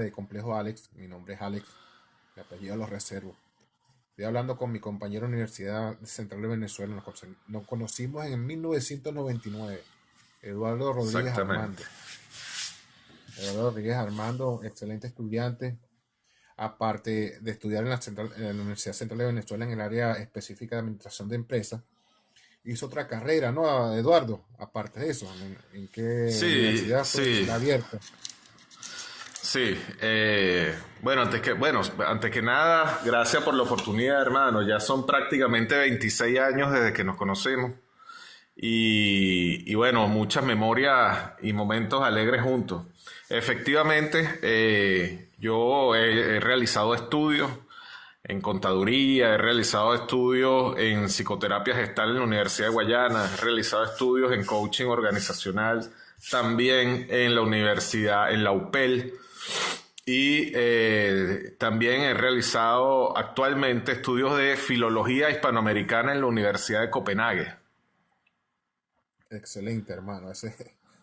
de Complejo Alex. Mi nombre es Alex, mi apellido lo reservo. Estoy hablando con mi compañero de Universidad Central de Venezuela. Nos conocimos en 1999. Eduardo Rodríguez Exactamente. Armando. Eduardo Rodríguez Armando, excelente estudiante. Aparte de estudiar en la Universidad Central de Venezuela en el área específica de administración de empresas, hizo otra carrera, ¿no, Eduardo? Aparte de eso, ¿en qué Sí, universidad fue? sí, ¿Está abierta? sí. Antes que nada, gracias por la oportunidad, hermano. Ya son prácticamente 26 años desde que nos conocemos. Y bueno, muchas memorias y momentos alegres juntos. Efectivamente, yo he realizado estudios en contaduría, he realizado estudios en psicoterapia gestal en la Universidad de Guayana, he realizado estudios en coaching organizacional también en la universidad, en la UPEL, y también he realizado actualmente estudios de filología hispanoamericana en la Universidad de Copenhague. Excelente, hermano.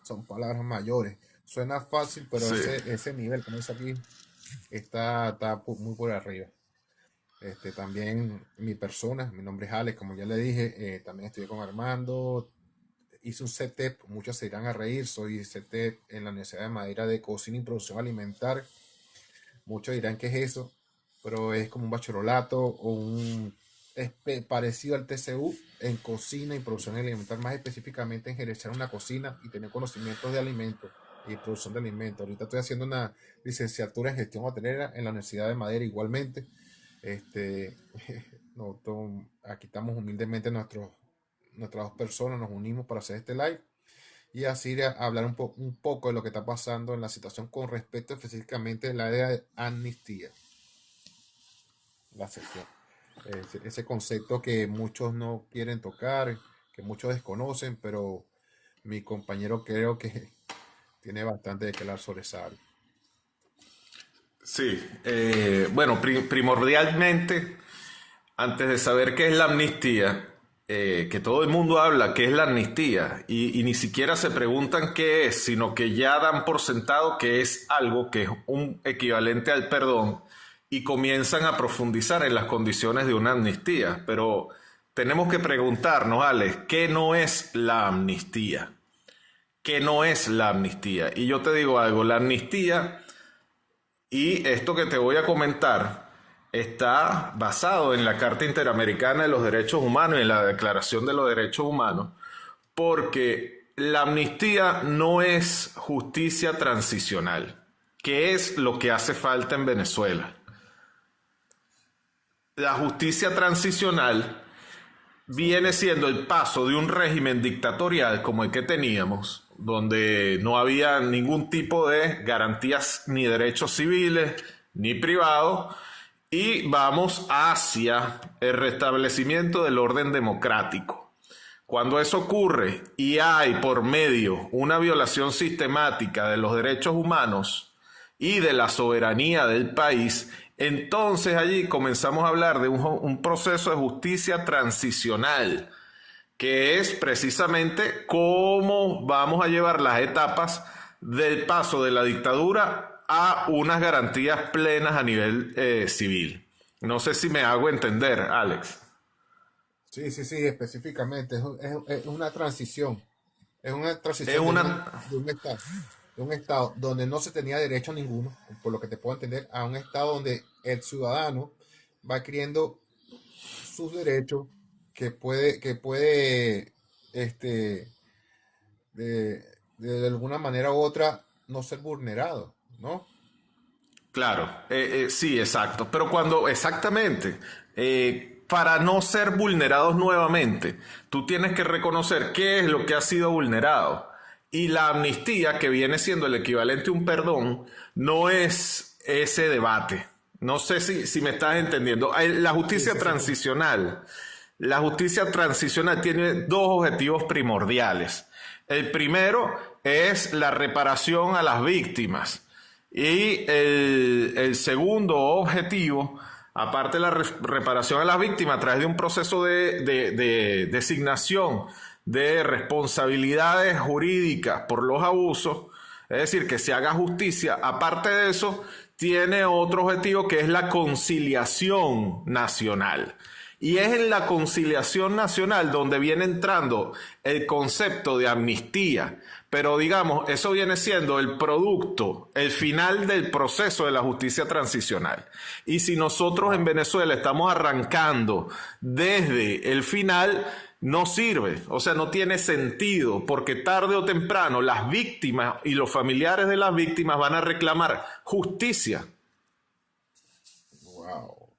Son palabras mayores. Suena fácil, pero Sí. ese nivel, como dice aquí, muy por arriba. También mi persona, mi nombre es Alex, como ya le dije, también estudié con Armando, hice un CETEP, muchos se irán a reír, soy CETEP en la Universidad de Madera de Cocina y Producción Alimentar. Muchos dirán que es eso, pero es como un bachillerato parecido al TCU en cocina y producción alimentar, más específicamente en gerenciar una cocina y tener conocimientos de alimentos y producción de alimentos. Ahorita estoy haciendo una licenciatura en gestión hotelera en la Universidad de Madera igualmente. Este, aquí estamos humildemente nuestras dos personas, nos unimos para hacer este live y así hablar un poco de lo que está pasando en la situación con respecto específicamente al área de amnistía, la sesión. Ese concepto que muchos no quieren tocar, que muchos desconocen, pero mi compañero creo que tiene bastante de que hablar sobre esa área. Sí, primordialmente, antes de saber qué es la amnistía, que todo el mundo habla qué es la amnistía y ni siquiera se preguntan qué es, sino que ya dan por sentado que es algo que es un equivalente al perdón y comienzan a profundizar en las condiciones de una amnistía. Pero tenemos que preguntarnos, Alex, ¿qué no es la amnistía? ¿Qué no es la amnistía? Y yo te digo algo, la amnistía y esto que te voy a comentar está basado en la Carta Interamericana de los Derechos Humanos y en la Declaración de los Derechos Humanos, porque la amnistía no es justicia transicional, que es lo que hace falta en Venezuela. La justicia transicional viene siendo el paso de un régimen dictatorial como el que teníamos, donde no había ningún tipo de garantías ni derechos civiles ni privados, y vamos hacia el restablecimiento del orden democrático. Cuando eso ocurre y hay por medio una violación sistemática de los derechos humanos y de la soberanía del país, entonces allí comenzamos a hablar de un proceso de justicia transicional, que es precisamente cómo vamos a llevar las etapas del paso de la dictadura a unas garantías plenas a nivel civil. No sé si me hago entender, Alex. Sí, sí, sí, específicamente. Es una transición. Es una Es transición una... de un estado donde no se tenía derecho ninguno, por lo que te puedo entender, a un estado donde el ciudadano va adquiriendo sus derechos que puede, este, de, de alguna manera u otra no ser vulnerado, ¿no? Claro, sí, exacto. Pero cuando, exactamente, para no ser vulnerados nuevamente, tú tienes que reconocer qué es lo que ha sido vulnerado. Y la amnistía, que viene siendo el equivalente a un perdón, no es ese debate. No sé si me estás entendiendo. Sí, sí, sí, sí. La justicia transicional tiene dos objetivos primordiales. El primero es la reparación a las víctimas. Y el segundo objetivo, aparte de la reparación a las víctimas, a través de un proceso de designación de responsabilidades jurídicas por los abusos, Es decir, que se haga justicia. Aparte de eso, tiene otro objetivo que es la conciliación nacional. Y es en la conciliación nacional donde viene entrando el concepto de amnistía. Pero digamos, eso viene siendo el producto, el final del proceso de la justicia transicional. Y si nosotros en Venezuela estamos arrancando desde el final, no sirve, o sea, no tiene sentido, porque tarde o temprano las víctimas y los familiares de las víctimas van a reclamar justicia. Wow,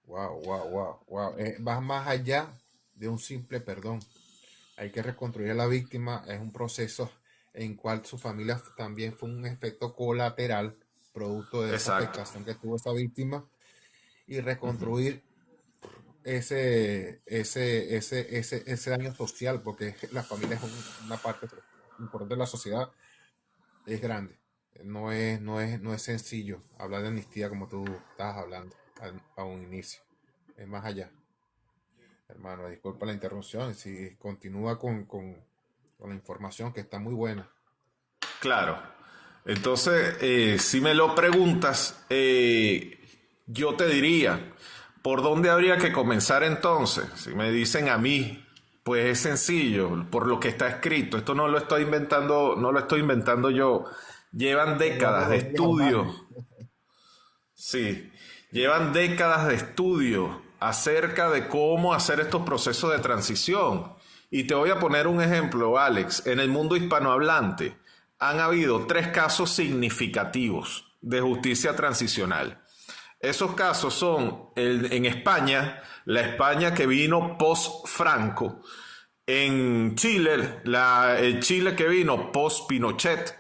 wow, wow, wow, wow. Va más allá de un simple perdón. Hay que reconstruir a la víctima. Es un proceso en cual su familia también fue un efecto colateral, producto de esa Exacto. afectación que tuvo esa víctima, y Ujú. reconstruir ese daño social, porque la familia es una parte importante de la sociedad, es grande. No es sencillo hablar de amnistía como tú estabas hablando a un inicio. Es más allá. Hermano, disculpa la interrupción. Si continúa con la información que está muy buena. Claro. Entonces, si me lo preguntas, yo te diría, ¿por dónde habría que comenzar entonces? Si me dicen a mí, pues es sencillo, por lo que está escrito. Esto no lo estoy inventando, no lo estoy inventando yo. Llevan Eduardo décadas de Rodríguez Almario. estudio. Sí, llevan décadas de estudio acerca de cómo hacer estos procesos de transición. Y te voy a poner un ejemplo, Alex. En el mundo hispanohablante han habido 3 casos significativos de justicia transicional. Esos casos son en España, la España que vino post-Franco, en Chile, el Chile que vino post-Pinochet,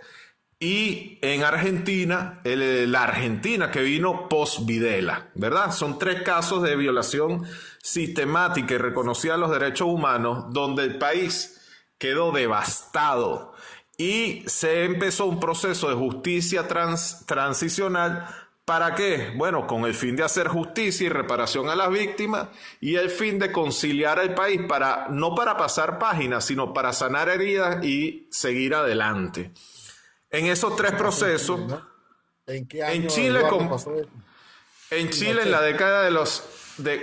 y en Argentina, la Argentina que vino post-Videla, ¿verdad? Son 3 casos de violación sistemática y reconocida de los derechos humanos donde el país quedó devastado y se empezó un proceso de justicia transicional. ¿Para qué? Bueno, con el fin de hacer justicia y reparación a las víctimas y el fin de conciliar al país para no para pasar páginas, sino para sanar heridas y seguir adelante. En esos tres Eso pasó en procesos, Chile, ¿no? ¿En qué en año, Chile, Eduardo, pasó eso? en Chile en la Pinochet. década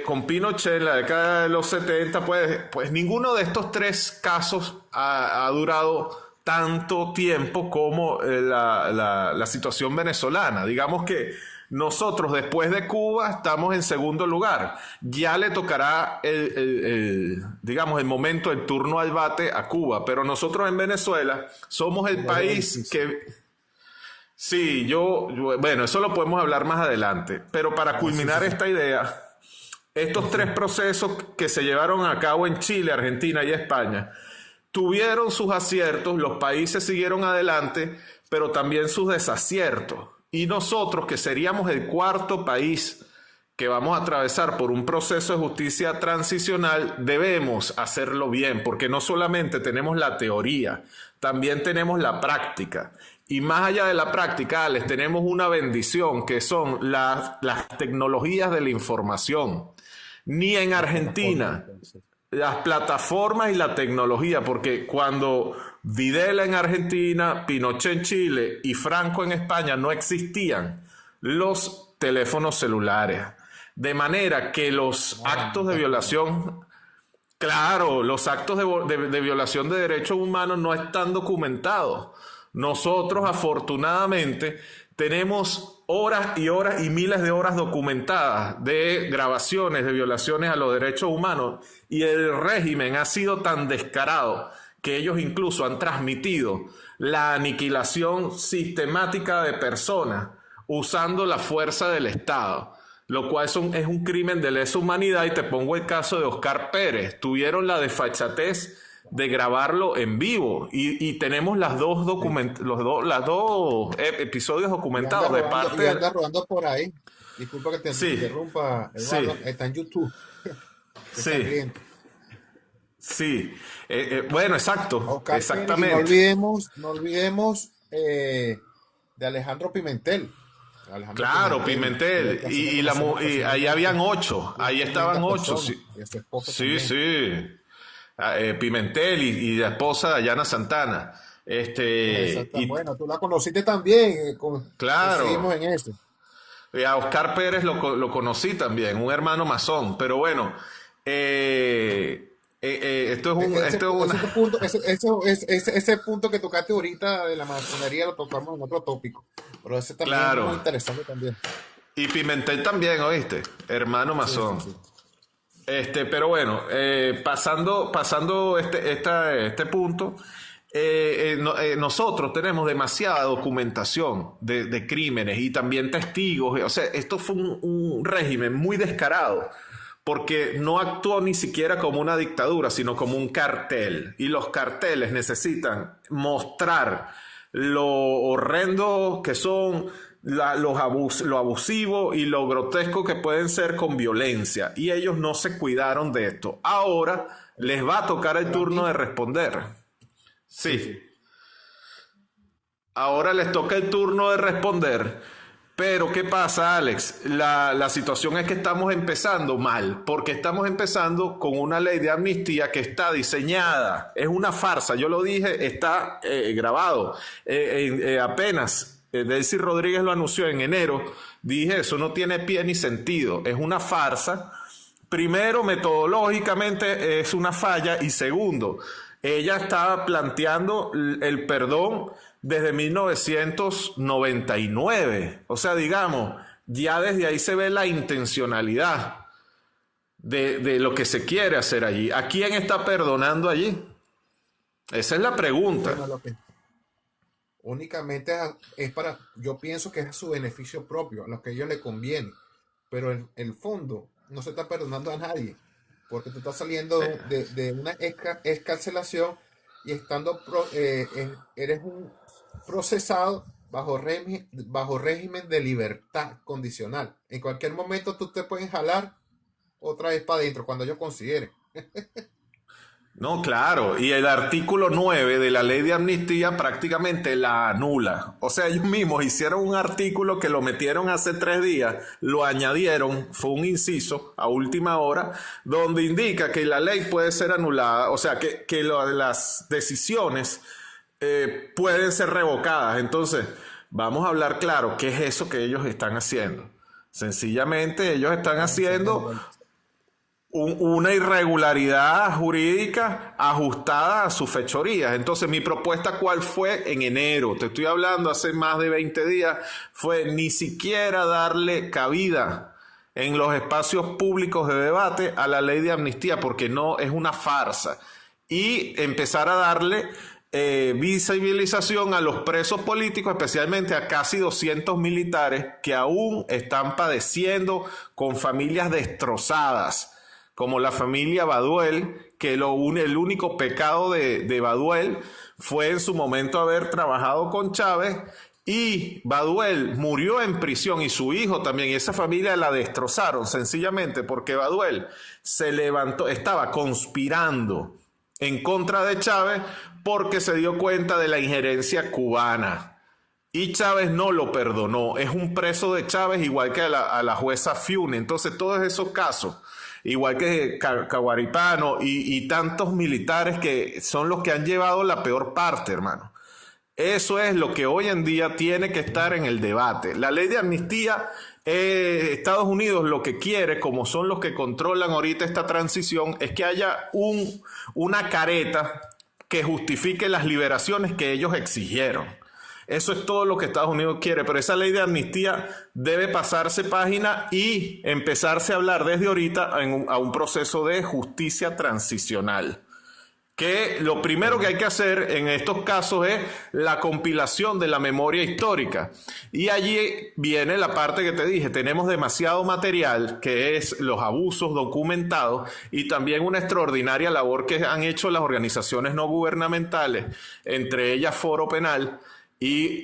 con Pinochet, en la década de los 70, pues ninguno de estos 3 casos ha durado tanto tiempo como la situación venezolana. Digamos que nosotros después de Cuba estamos en segundo lugar. Ya le tocará digamos, el momento, el turno al bate a Cuba, pero nosotros en Venezuela somos el Lo veo país difícil. que sí, bueno, eso lo podemos hablar más adelante, pero para Ah, sí, sí, culminar sí. esta idea, Sí, estos sí. 3 procesos que se llevaron a cabo en Chile, Argentina y España tuvieron sus aciertos, los países siguieron adelante, pero también sus desaciertos. Y nosotros, que seríamos el cuarto país que vamos a atravesar por un proceso de justicia transicional, debemos hacerlo bien, porque no solamente tenemos la teoría, también tenemos la práctica. Y más allá de la práctica, les tenemos una bendición, que son las tecnologías de la información. Ni en Las plataformas, Argentina, entonces. las plataformas y la tecnología, porque cuando Videla en Argentina, Pinochet en Chile y Franco en España no existían los teléfonos celulares. De manera que los No, actos de imagínate. violación, claro, los actos de violación de derechos humanos no están documentados. Nosotros, Ujú. afortunadamente, tenemos horas y horas y miles de horas documentadas de grabaciones de violaciones a los derechos humanos y el régimen ha sido tan descarado que ellos incluso han transmitido la aniquilación sistemática de personas usando la fuerza del Estado, lo cual es un crimen de lesa humanidad. Y te pongo el caso de Oscar Pérez. Tuvieron la desfachatez de grabarlo en vivo y tenemos Sí. las dos episodios Y anda documentados de rodando, y parte. anda rodando por ahí. Disculpa que te Sí, interrumpa, sí, Eduardo. Está en YouTube. Qué sí, sangriento. sí. Bueno, exacto, Oscar Pérez. Y no exactamente. olvidemos, no olvidemos de Alejandro Pimentel. Alejandro Claro, Pimentel, Pimentel. que así lo conocemos Y ahí habían personalmente. 8, Una ahí estaban tremenda 8. persona. Sí, Y a su esposa sí, también. sí. Pimentel y la esposa Dayana Santana. Exacto. Y Bueno, tú la conociste también, coincidimos claro, en eso. a Oscar Pérez lo conocí también, un hermano masón, pero bueno, Ese, esto es una... ese punto, ese punto que tocaste ahorita de la masonería lo tocamos en otro tópico, pero ese también es muy Claro, interesante también. y Pimentel también, ¿oíste? Hermano Sí, sí, masón. sí. Pero bueno, pasando este punto, nosotros tenemos demasiada documentación de crímenes y también testigos. O sea, esto fue un régimen muy descarado, porque no actuó ni siquiera como una dictadura, sino como un cartel. Y los carteles necesitan mostrar lo horrendo que son, lo abusivo y lo grotesco que pueden ser con violencia. Y ellos no se cuidaron de esto. Ahora les va a tocar el Para turno mí, de responder. sí, sí. Sí, ahora les toca el turno de responder. Pero ¿qué pasa, Alex? La situación es que estamos empezando mal, porque estamos empezando con una ley de amnistía que está diseñada. Es una farsa, yo lo dije, está grabado. Apenas Delcy Rodríguez lo anunció en enero, dije, eso no tiene pie ni sentido, es una farsa. Primero, metodológicamente es una falla y segundo, ella estaba planteando el perdón desde 1999. O sea, digamos, ya desde ahí se ve la intencionalidad de lo que se quiere hacer allí. ¿A quién está perdonando allí? Esa es la pregunta. Bueno, lo que únicamente es para, yo pienso que es a su beneficio propio, a lo que a ellos le conviene, pero en el fondo no se está perdonando a nadie, porque tú estás saliendo de una escarcelación y estando, eres un procesado bajo régimen de libertad condicional. En cualquier momento tú te puedes jalar otra vez para adentro, cuando ellos consideren. No, claro, y el artículo 9 de la ley de amnistía prácticamente la anula. O sea, ellos mismos hicieron un artículo que lo metieron hace 3 días, lo añadieron, fue un inciso a última hora, donde indica que la ley puede ser anulada, o sea, que las decisiones pueden ser revocadas. Entonces, vamos a hablar claro, ¿qué es eso que ellos están haciendo? Sencillamente ellos están haciendo una irregularidad jurídica ajustada a sus fechorías. Entonces, mi propuesta, ¿cuál fue? En enero, te estoy hablando hace más de 20 días, fue ni siquiera darle cabida en los espacios públicos de debate a la ley de amnistía, porque no es una farsa. Y empezar a darle visibilización a los presos políticos, especialmente a casi 200 militares que aún están padeciendo con familias destrozadas como la familia Baduel, que el único pecado de Baduel fue en su momento haber trabajado con Chávez, y Baduel murió en prisión y su hijo también, y esa familia la destrozaron sencillamente porque Baduel se levantó, estaba conspirando en contra de Chávez porque se dio cuenta de la injerencia cubana. Y Chávez no lo perdonó. Es un preso de Chávez igual que a la jueza Fiune. Entonces todos esos casos, igual que Caguaripano y tantos militares que son los que han llevado la peor parte, hermano. Eso es lo que hoy en día tiene que estar en el debate. La ley de amnistía, Estados Unidos lo que quiere, como son los que controlan ahorita esta transición, es que haya una careta que justifique las liberaciones que ellos exigieron. Eso es todo lo que Estados Unidos quiere, pero esa ley de amnistía debe pasarse página y empezarse a hablar desde ahorita a un proceso de justicia transicional. Que lo primero que hay que hacer en estos casos es la compilación de la memoria histórica. Y allí viene la parte que te dije, tenemos demasiado material, que es los abusos documentados, y también una extraordinaria labor que han hecho las organizaciones no gubernamentales, entre ellas Foro Penal y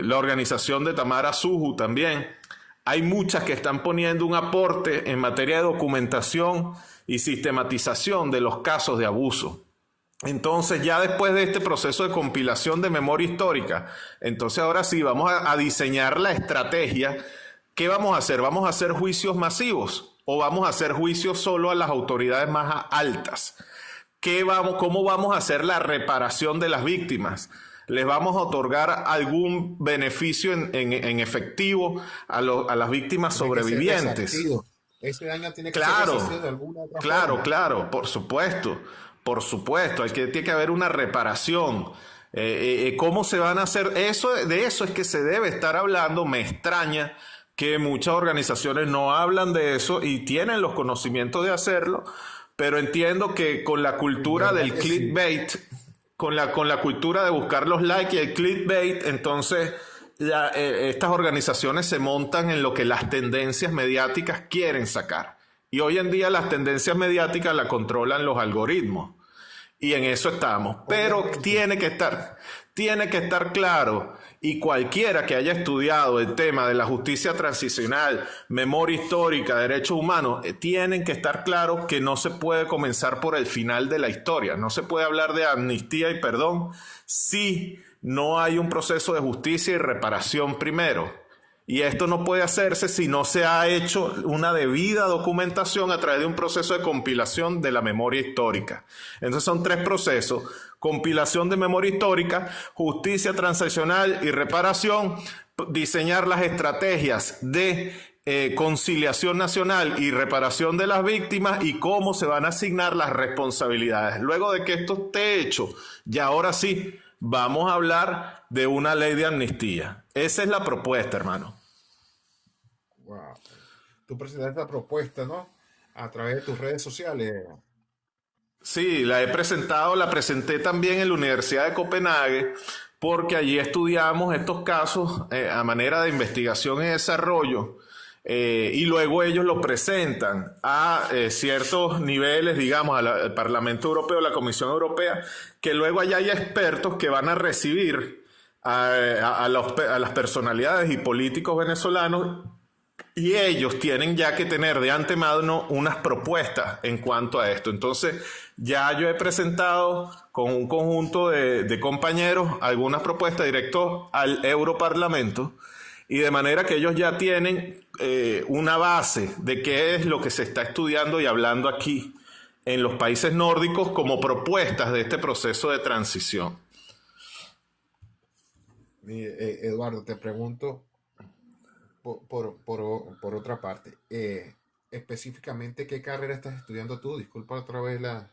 la organización de Tamara Suju también. Hay muchas que están poniendo un aporte en materia de documentación y sistematización de los casos de abuso. Entonces, ya después de este proceso de compilación de memoria histórica, entonces ahora sí vamos a diseñar la estrategia. ¿Qué vamos a hacer? ¿Vamos a hacer juicios masivos o vamos a hacer juicios solo a las autoridades más altas? ¿Cómo vamos a hacer la reparación de las víctimas? ¿Les vamos a otorgar algún beneficio en efectivo a las víctimas Tiene que ser sobrevivientes? resarcido. Ese daño tiene que ser resarcido de Claro, alguna otra claro, forma. claro, por supuesto, tiene que haber una reparación. ¿Cómo se van a hacer eso? De eso es que se debe estar hablando. Me extraña que muchas organizaciones no hablan de eso y tienen los conocimientos de hacerlo, pero entiendo que con la En cultura verdad del que sí. clickbait, con la cultura de buscar los likes y el clickbait, entonces estas organizaciones se montan en lo que las tendencias mediáticas quieren sacar. Y hoy en día las tendencias mediáticas las controlan los algoritmos. Y en eso estamos. Pero Obviamente. tiene que estar claro, y cualquiera que haya estudiado el tema de la justicia transicional, memoria histórica, derechos humanos, tienen que estar claros que no se puede comenzar por el final de la historia. No se puede hablar de amnistía y perdón si no hay un proceso de justicia y reparación primero. Y esto no puede hacerse si no se ha hecho una debida documentación a través de un proceso de compilación de la memoria histórica. Entonces son tres procesos: compilación de memoria histórica, justicia transaccional y reparación, diseñar las estrategias de conciliación nacional y reparación de las víctimas y cómo se van a asignar las responsabilidades. Luego de que esto esté hecho, ya ahora sí, vamos a hablar de una ley de amnistía. Esa es la propuesta, hermano. Wow. Tú presentaste esta propuesta, ¿no? A través de tus redes sociales. Sí, la he presentado, la presenté también en la Universidad de Copenhague, porque allí estudiamos estos casos a manera de investigación y desarrollo, y luego ellos lo presentan a ciertos niveles, digamos, al Parlamento Europeo, a la Comisión Europea, que luego allá hay expertos que van a recibir a las personalidades y políticos venezolanos, y ellos tienen ya que tener de antemano unas propuestas en cuanto a esto. Entonces, ya yo he presentado con un conjunto de compañeros algunas propuestas directo al Europarlamento, y de manera que ellos ya tienen una base de qué es lo que se está estudiando y hablando aquí en los países nórdicos como propuestas de este proceso de transición. Eduardo, te pregunto por otra parte, específicamente, ¿qué carrera estás estudiando tú? Disculpa otra vez la...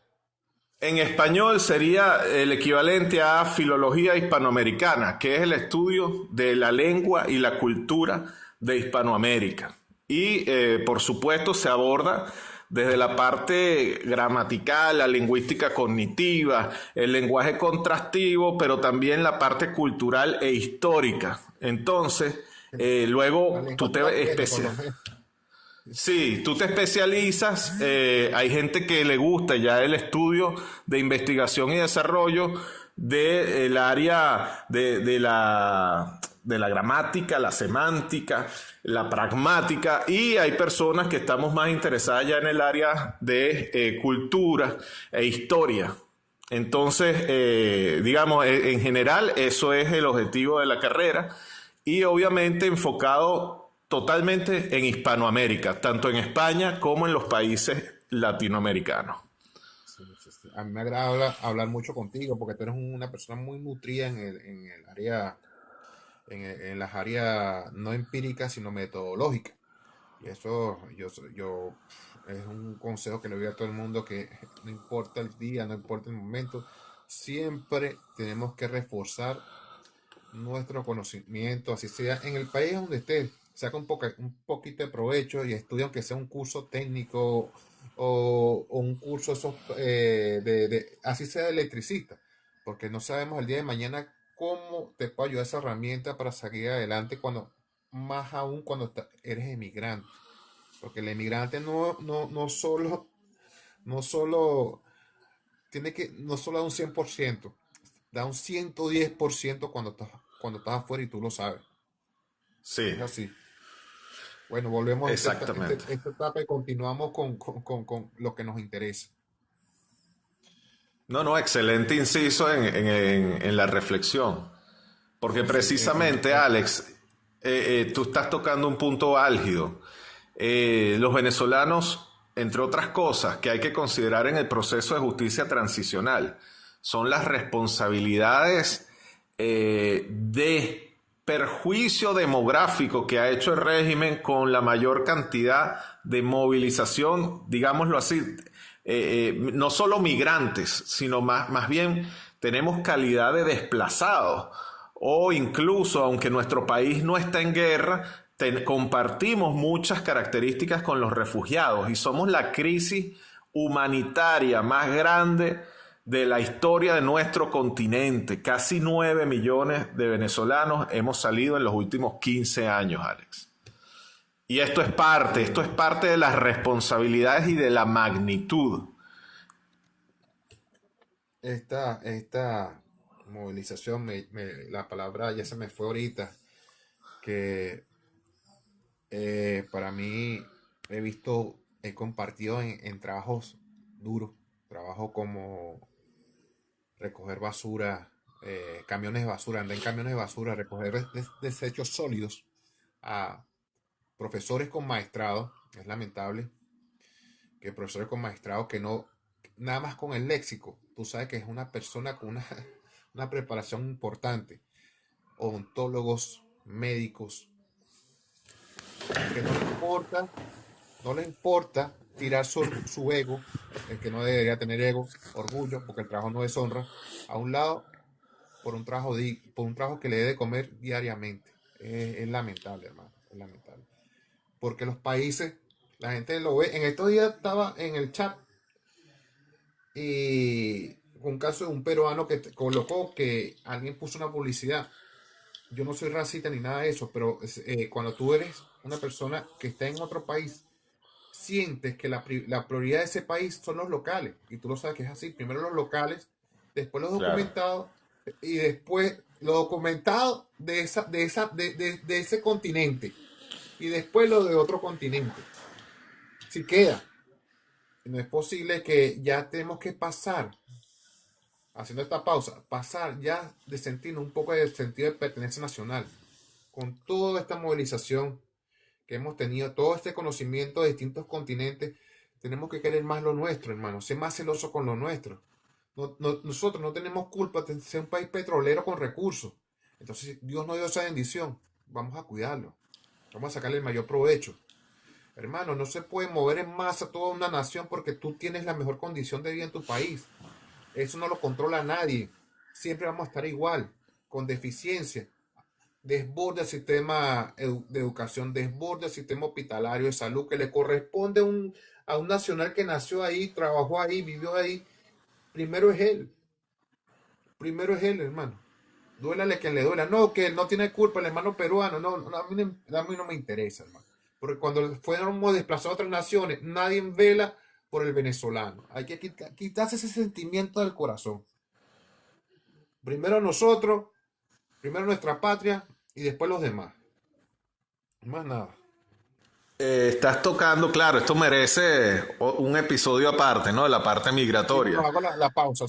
En español sería el equivalente a filología hispanoamericana, que es el estudio de la lengua y la cultura de Hispanoamérica. Y por supuesto se aborda desde la parte gramatical, la lingüística cognitiva, el lenguaje contrastivo, pero también la parte cultural e histórica. Entonces, La luego lengua tú tú la te tienes, por especializas. lo menos. Sí, tú te especializas, hay gente que le gusta ya el estudio de investigación y desarrollo del área de la gramática, la semántica, la pragmática, y hay personas que estamos más interesadas ya en el área de cultura e historia. Entonces, digamos, en general, eso es el objetivo de la carrera, y obviamente enfocado totalmente en Hispanoamérica, tanto en España como en los países latinoamericanos. Sí, sí, sí. A mí me agrada hablar mucho contigo porque tú eres una persona muy nutrida en el área, en las áreas no empíricas, sino metodológicas. Y eso es un consejo que le doy a todo el mundo, que no importa el día, no importa el momento, siempre tenemos que reforzar nuestro conocimiento, así sea en el país donde estés, saca un poquito de provecho y estudia aunque sea un curso técnico o un curso así sea de electricista, porque no sabemos el día de mañana cómo te puede ayudar esa herramienta para seguir adelante más aún cuando eres emigrante, porque el emigrante no solo no solo da un 100%, da un 110% cuando estás afuera y tú lo sabes. Sí, Es así. Bueno, volvemos a exactamente. esta etapa y continuamos con lo que nos interesa. No, no, excelente inciso en la reflexión, porque Sí, sí. precisamente, Alex, tú estás tocando un punto álgido. Los venezolanos entre otras cosas, que hay que considerar en el proceso de justicia transicional, son las responsabilidades de perjuicio demográfico que ha hecho el régimen con la mayor cantidad de movilización, digámoslo así, no solo migrantes, sino más bien tenemos calidad de desplazados o incluso, aunque nuestro país no está en guerra, compartimos muchas características con los refugiados y somos la crisis humanitaria más grande de la historia de nuestro continente. Casi 9 millones de venezolanos hemos salido en los últimos 15 años, Alex. Y esto es parte de las responsabilidades y de la magnitud. Esta movilización, la palabra ya se me fue ahorita, que para mí he compartido en trabajos duros, trabajo como recoger basura, camiones de basura, andar en camiones de basura, recoger desechos sólidos a profesores con maestrado. Es lamentable que profesores con maestrado que no, nada más con el léxico, tú sabes que es una persona con una preparación importante, odontólogos, médicos, que no le importa tirar su ego, el que no debería tener ego, orgullo, porque el trabajo no deshonra, a un lado por un trabajo que le dé de comer diariamente. Es lamentable, hermano, es lamentable. Porque los países, la gente lo ve. En estos días estaba en el chat y un caso de un peruano que colocó que alguien puso una publicidad. Yo no soy racista ni nada de eso, pero cuando tú eres una persona que está en otro país, sientes que la prioridad de ese país son los locales. Y tú lo sabes que es así. Primero los locales, después los Claro. documentados y después los documentados de ese continente y después los de otro continente. Si queda. No es posible que ya tenemos que pasar, haciendo esta pausa, pasar ya de sentirnos un poco de sentido de pertenencia nacional, con toda esta movilización que hemos tenido, todo este conocimiento de distintos continentes, tenemos que querer más lo nuestro, hermano, ser más celoso con lo nuestro. Nosotros no tenemos culpa de ser un país petrolero con recursos. Entonces, Dios nos dio esa bendición. Vamos a cuidarlo. Vamos a sacarle el mayor provecho. Hermano, no se puede mover en masa toda una nación porque tú tienes la mejor condición de vida en tu país. Eso no lo controla nadie. Siempre vamos a estar igual, con deficiencia. Desborda el sistema de educación, desborda el sistema hospitalario de salud que le corresponde a un nacional que nació ahí, trabajó ahí, vivió ahí. Primero es él. Primero es él, hermano. Duélale quien le duela. No, que él no tiene culpa, el hermano peruano. No, no, a mí no me interesa, hermano. Porque cuando fueron desplazados a otras naciones, nadie vela por el venezolano. Hay que quitarse ese sentimiento del corazón. Primero nosotros, primero nuestra patria y después los demás. Más nada. Estás tocando, claro, esto merece un episodio aparte, ¿no? De la parte Sí, no, migratoria. hago la pausa,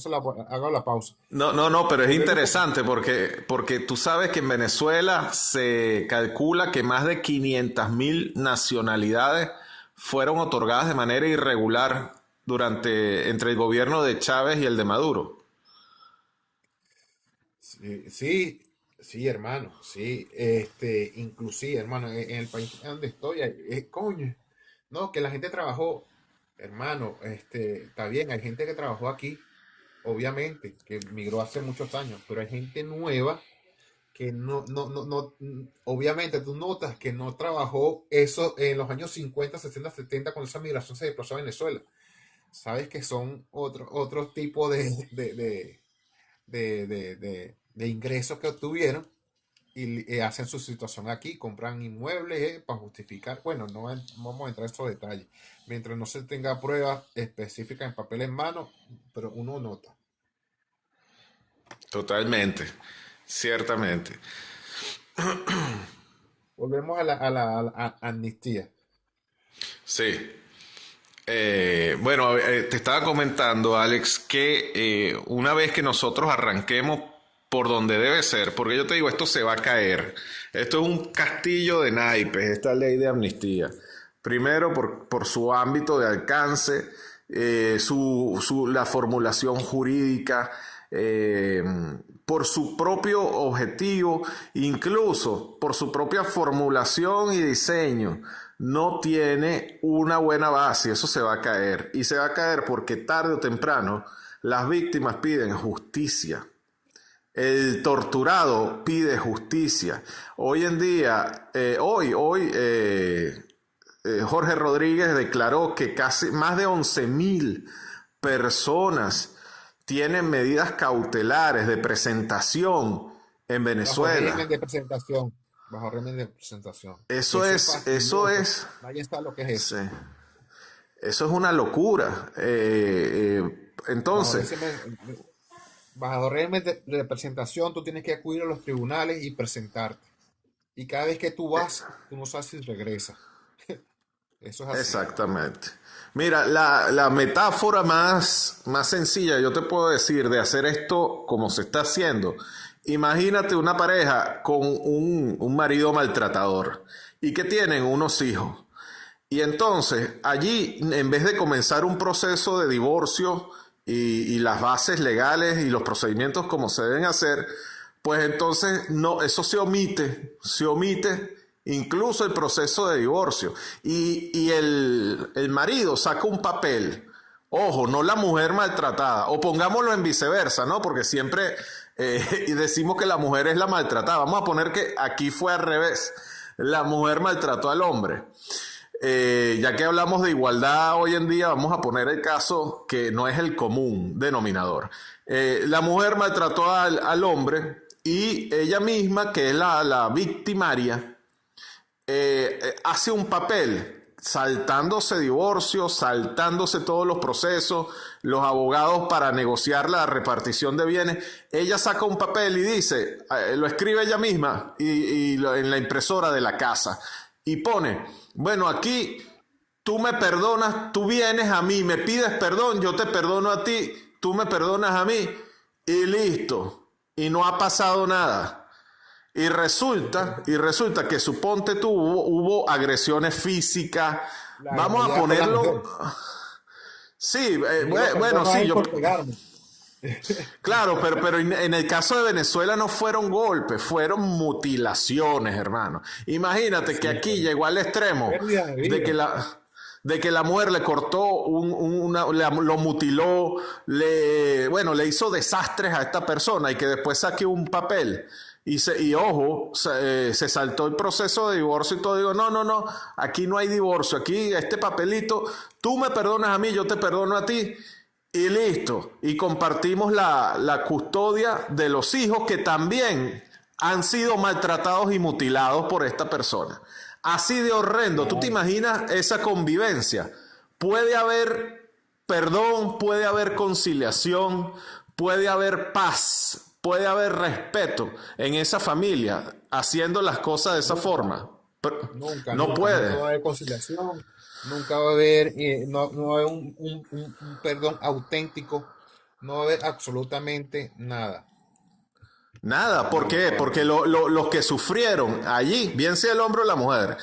hago la pausa. No, pero es Volvemos con... interesante porque tú sabes que en Venezuela se calcula que más de 500.000 nacionalidades fueron otorgadas de manera irregular entre el gobierno de Chávez y el de Maduro. Sí, sí, sí, hermano, sí, inclusive, hermano, en el país donde estoy, coño, no, que la gente trabajó, hermano, está bien, hay gente que trabajó aquí, obviamente, que migró hace muchos años, pero hay gente nueva que obviamente tú notas que no trabajó eso en los años 50, 60, 70 cuando esa migración se desplazó a Venezuela. Sabes que son otro tipo de ingresos que obtuvieron y hacen su situación aquí, compran inmuebles para justificar. Bueno, no vamos a entrar en esos detalles. Mientras no se tenga pruebas específicas en papel en mano, pero uno nota. Totalmente, ciertamente. Volvemos a la amnistía. Sí. Bueno, te estaba comentando, Alex, que una vez que nosotros arranquemos por donde debe ser, porque yo te digo, esto se va a caer. Esto es un castillo de naipes, esta ley de amnistía. Primero por su ámbito de alcance, la formulación jurídica, por su propio objetivo, incluso por su propia formulación y diseño. No tiene una buena base, eso se va a caer. Y se va a caer porque tarde o temprano las víctimas piden justicia. El torturado pide justicia. Hoy en día, Jorge Rodríguez declaró que casi más de 11.000 personas tienen medidas cautelares de presentación en Bajo Venezuela. régimen de presentación. Bajo régimen de presentación. Eso Fastidioso. es, Ahí está lo que es eso. sí, eso es una locura. Bajo Entonces, régimen, bajo régimen de presentación, tú tienes que acudir a los tribunales y presentarte. Y cada vez que tú vas, tú no sabes si regresas. Eso es así. exactamente. Mira, la metáfora más sencilla, yo te puedo decir, de hacer esto como se está haciendo. Imagínate una pareja con un marido maltratador y que tienen unos hijos. Y entonces, allí, en vez de comenzar un proceso de divorcio y las bases legales y los procedimientos como se deben hacer, pues entonces no, eso se omite incluso el proceso de divorcio. Y el marido saca un papel, ojo, no la mujer maltratada, o pongámoslo en viceversa, ¿no? Porque siempre y decimos que la mujer es la maltratada. Vamos a poner que aquí fue al revés, la mujer maltrató al hombre. Ya que hablamos de igualdad hoy en día, vamos a poner el caso que no es el común denominador. La mujer maltrató al hombre y ella misma, que es la victimaria, hace un papel saltándose divorcios, saltándose todos los procesos, los abogados para negociar la repartición de bienes. Ella saca un papel y dice, lo escribe ella misma en la impresora de la casa y pone, bueno, aquí tú me perdonas, tú vienes a mí, me pides perdón, yo te perdono a ti, tú me perdonas a mí y listo. Y no ha pasado nada. Y resulta que suponte tú hubo agresiones físicas. La Vamos a inmunidad con la mujer. ponerlo. Sí, Yo lo bueno, perdono a sí, él por pegarme. claro, pero en el caso de Venezuela no fueron golpes, fueron mutilaciones, hermano. Imagínate que Sí, aquí llegó al extremo pérdida de de vida. que de que la mujer le cortó, lo mutiló, le hizo desastres a esta persona y que después saque un papel. Ojo, se saltó el proceso de divorcio y todo. Digo, no, aquí no hay divorcio. Aquí este papelito, tú me perdonas a mí, yo te perdono a ti. Y listo. Y compartimos la custodia de los hijos que también han sido maltratados y mutilados por esta persona. Así de horrendo. ¿Tú te Claro. imaginas esa convivencia? Puede haber perdón, puede haber conciliación, puede haber paz, puede haber respeto en esa familia haciendo las cosas de esa Nunca, forma. Pero no nunca puede. va a haber conciliación, nunca va a haber, no va a haber un perdón auténtico, no va a haber absolutamente nada. Nada, ¿por Nunca qué? va a Porque haber. los que sufrieron allí, bien sea el hombre o la mujer,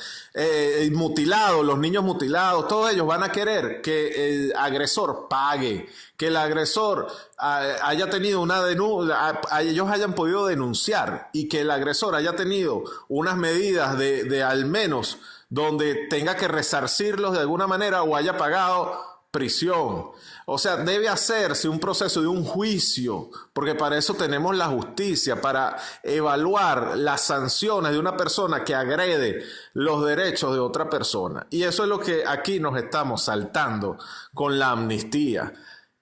mutilados, los niños mutilados, todos ellos van a querer que el agresor pague, que el agresor haya tenido una denuncia, ellos hayan podido denunciar y que el agresor haya tenido unas medidas de al menos donde tenga que resarcirlos de alguna manera o haya pagado prisión. O sea, debe hacerse un proceso de un juicio, porque para eso tenemos la justicia, para evaluar las sanciones de una persona que agrede los derechos de otra persona. Y eso es lo que aquí nos estamos saltando con la amnistía.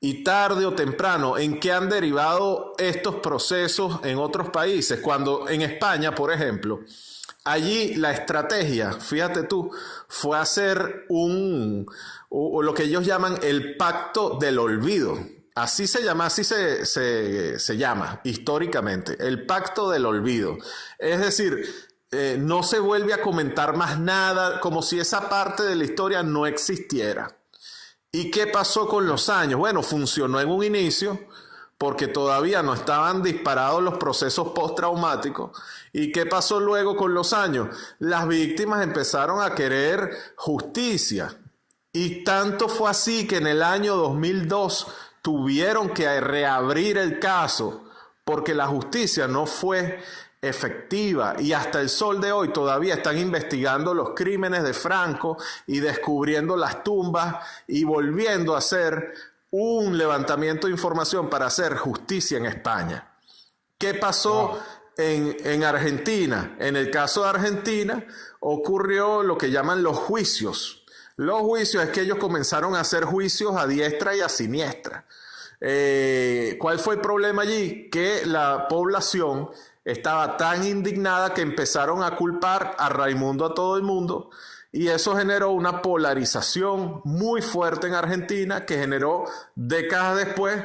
Y tarde o temprano, ¿en qué han derivado estos procesos en otros países? Cuando en España, por ejemplo, allí la estrategia, fíjate tú, fue hacer lo que ellos llaman el pacto del olvido. Así se llama, se llama históricamente, el pacto del olvido. Es decir, no se vuelve a comentar más nada, como si esa parte de la historia no existiera. ¿Y qué pasó con los años? Bueno, funcionó en un inicio, porque todavía no estaban disparados los procesos postraumáticos. ¿Y qué pasó luego con los años? Las víctimas empezaron a querer justicia. Y tanto fue así que en el año 2002 tuvieron que reabrir el caso porque la justicia no fue efectiva, y hasta el sol de hoy todavía están investigando los crímenes de Franco y descubriendo las tumbas y volviendo a hacer un levantamiento de información para hacer justicia en España. ¿Qué pasó en Argentina? En el caso de Argentina ocurrió lo que llaman los juicios. Los juicios es que ellos comenzaron a hacer juicios a diestra y a siniestra. ¿Cuál fue el problema allí? Que la población estaba tan indignada que empezaron a culpar a Raimundo a todo el mundo, y eso generó una polarización muy fuerte en Argentina que generó décadas después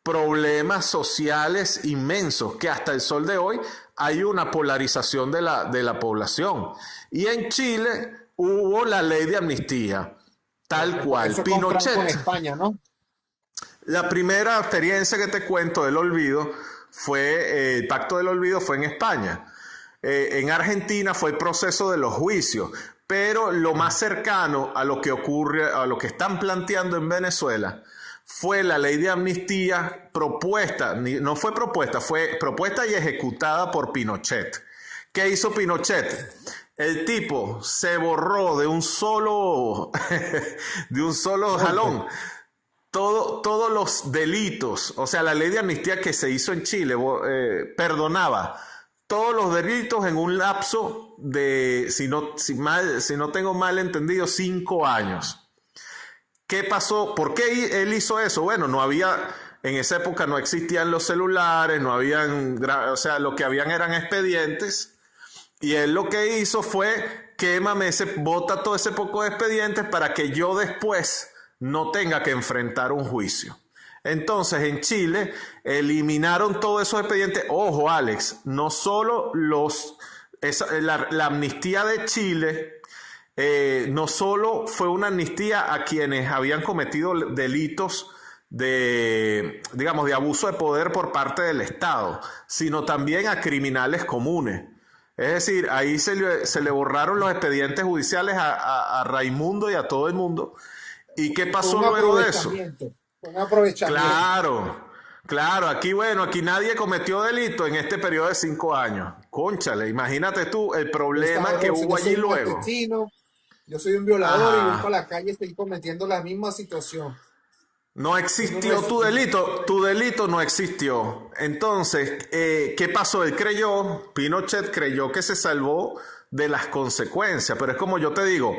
problemas sociales inmensos, que hasta el sol de hoy hay una polarización de la población. Y en Chile hubo la ley de amnistía, tal cual. Eso Pinochet, con España, ¿no? la primera experiencia que te cuento del olvido fue, el pacto del olvido fue en España. En Argentina fue el proceso de los juicios, pero lo más cercano a lo que ocurre, a lo que están planteando en Venezuela, fue la ley de amnistía propuesta, no fue propuesta y ejecutada por Pinochet. ¿Qué hizo Pinochet? El tipo se borró de un solo jalón todos los delitos. O sea, la ley de amnistía que se hizo en Chile perdonaba todos los delitos en un lapso de, si no tengo mal entendido, 5 años. ¿Qué pasó? ¿Por qué él hizo eso? Bueno, en esa época no existían los celulares, o sea, lo que habían eran expedientes, y él lo que hizo fue, bota todo ese poco de expedientes para que yo después no tenga que enfrentar un juicio. Entonces, en Chile eliminaron todos esos expedientes. Ojo, Alex, no solo la amnistía de Chile no solo fue una amnistía a quienes habían cometido delitos de abuso de poder por parte del Estado, sino también a criminales comunes. Es decir, ahí se le borraron los expedientes judiciales a Raimundo y a todo el mundo. ¿Y qué pasó luego de eso? Un aprovechamiento. Claro, aquí nadie cometió delito en este periodo de 5 años. Cónchale, imagínate tú el problema que hubo allí luego. Yo soy un violador y voy para la calle y estoy cometiendo la misma situación. No existió tu delito no existió. Entonces, ¿qué pasó? Pinochet creyó que se salvó de las consecuencias, pero es como yo te digo,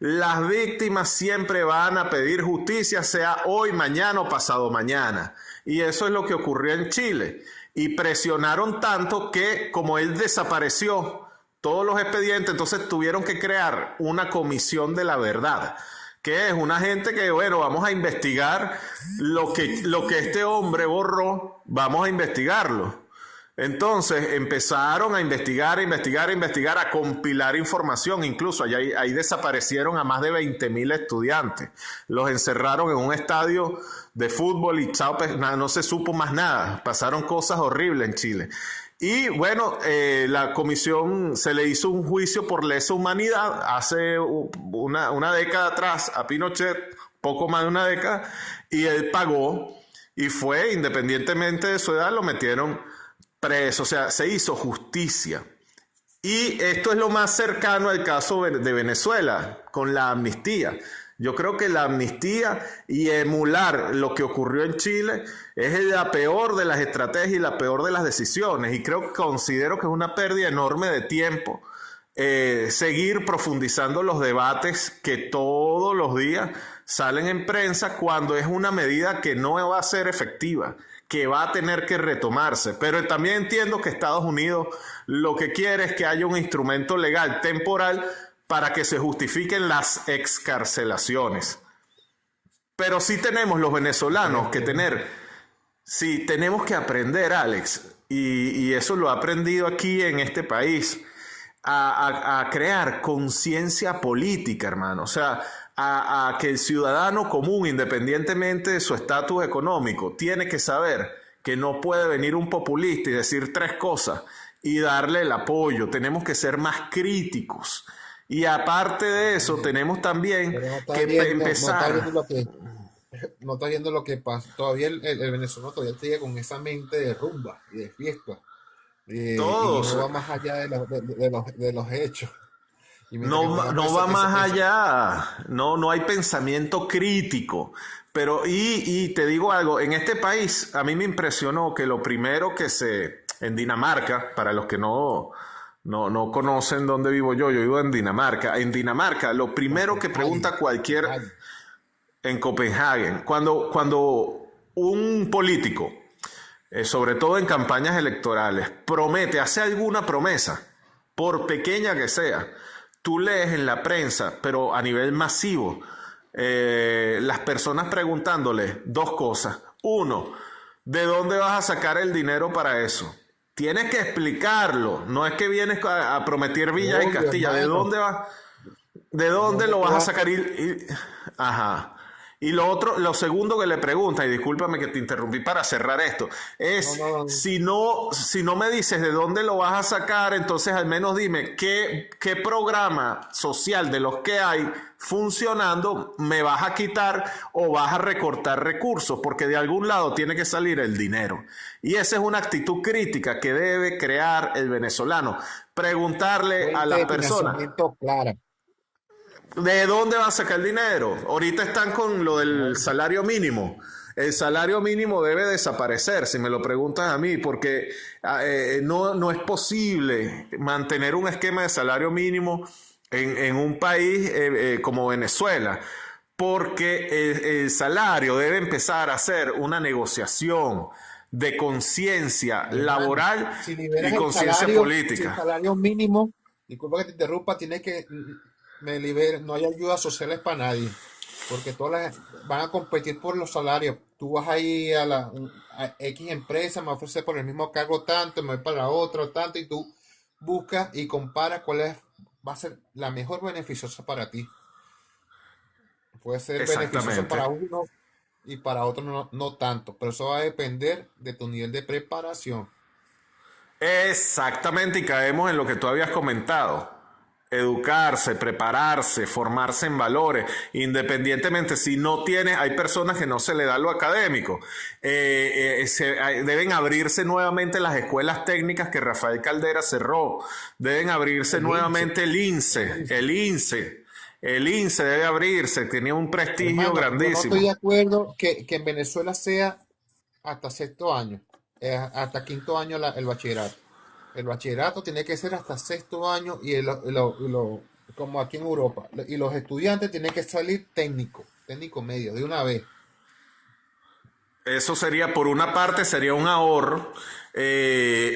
las víctimas siempre van a pedir justicia, sea hoy, mañana o pasado mañana. Y eso es lo que ocurrió en Chile. Y presionaron tanto que, como él desapareció todos los expedientes, entonces tuvieron que crear una comisión de la verdad, que es una gente que, vamos a investigar lo que este hombre borró, vamos a investigarlo. Entonces empezaron a investigar, a compilar información. Incluso ahí desaparecieron a más de 20,000 estudiantes. Los encerraron en un estadio de fútbol y chao, no se supo más nada. Pasaron cosas horribles en Chile. Y la comisión se le hizo un juicio por lesa humanidad hace una década atrás a Pinochet, poco más de una década, y él pagó y fue, independientemente de su edad, lo metieron preso. O sea, se hizo justicia. Y esto es lo más cercano al caso de Venezuela, con la amnistía. Yo creo que la amnistía y emular lo que ocurrió en Chile es la peor de las estrategias y la peor de las decisiones. Y considero que es una pérdida enorme de tiempo seguir profundizando los debates que todos los días salen en prensa, cuando es una medida que no va a ser efectiva, que va a tener que retomarse. Pero también entiendo que Estados Unidos lo que quiere es que haya un instrumento legal temporal para que se justifiquen las excarcelaciones. Pero sí tenemos los venezolanos tenemos que aprender, Alex, y eso lo he aprendido aquí en este país, a crear conciencia política, hermano. O sea, a que el ciudadano común, independientemente de su estatus económico, tiene que saber que no puede venir un populista y decir tres cosas y darle el apoyo. Tenemos que ser más críticos. Y aparte de eso, tenemos también Pero no está que viendo, no está viendo empezar. lo que, no está viendo lo que pasa. Todavía el venezolano todavía sigue con esa mente de rumba y de fiesta. Y Todos. no va más allá de los hechos. Y mientras que No, tengamos no esa, va esa, más esa, allá, no hay pensamiento crítico. Pero, y te digo algo, en este país a mí me impresionó que lo primero en Dinamarca, para los que no conocen dónde vivo yo vivo en Dinamarca, lo primero que Copenhague, pregunta cualquier, Copenhague. en Copenhague, cuando un político, sobre todo en campañas electorales, hace alguna promesa, por pequeña que sea, tú lees en la prensa, pero a nivel masivo, las personas preguntándole dos cosas. Uno, ¿de dónde vas a sacar el dinero para eso? Tienes que explicarlo, no es que vienes a prometer villas y Obvio, castillas, hermano. ¿de ¿De dónde dónde lo tú vas a vas a sacar? sacar? Ajá. Y lo otro, lo segundo que le pregunta, y discúlpame que te interrumpí para cerrar esto, No, es no, no. si no me dices de dónde lo vas a sacar, entonces al menos dime qué programa social de los que hay funcionando me vas a quitar o vas a recortar recursos, porque de algún lado tiene que salir el dinero. Y esa es una actitud crítica que debe crear el venezolano. Preguntarle a Fuente las de personas, financiamiento clara. ¿de dónde va a sacar el dinero? Ahorita están con lo del No, salario mínimo. El salario mínimo debe desaparecer, si me lo preguntas a mí, porque no es posible mantener un esquema de salario mínimo en un país como Venezuela, porque el salario debe empezar a ser una negociación de conciencia hermano, laboral si y liberas conciencia si el política. salario mínimo, disculpa que te interrumpa, tienes que me libere, no hay ayudas sociales para nadie, porque todas van a competir por los salarios. Tú vas ahí a X empresa, me ofrece por el mismo cargo tanto, me voy para otro tanto, y tú buscas y comparas va a ser la mejor beneficiosa para ti. Puede ser beneficioso Exactamente. para uno y para otro no tanto, pero eso va a depender de tu nivel de preparación. Exactamente, y caemos en lo que tú habías comentado. Educarse, prepararse, formarse en valores, independientemente si no tienes, hay personas que no se le da lo académico. Deben abrirse nuevamente las escuelas técnicas que Rafael Caldera cerró, deben abrirse El INSE, nuevamente el el INSE, INSE. el INSE debe abrirse, tenía un prestigio Hermano, yo no estoy de grandísimo. acuerdo que en Venezuela sea hasta sexto año, hasta quinto año el bachillerato. El bachillerato tiene que ser hasta sexto año como aquí en Europa. Y los estudiantes tienen que salir técnico medio, de una vez. Eso sería, por una parte, sería un ahorro.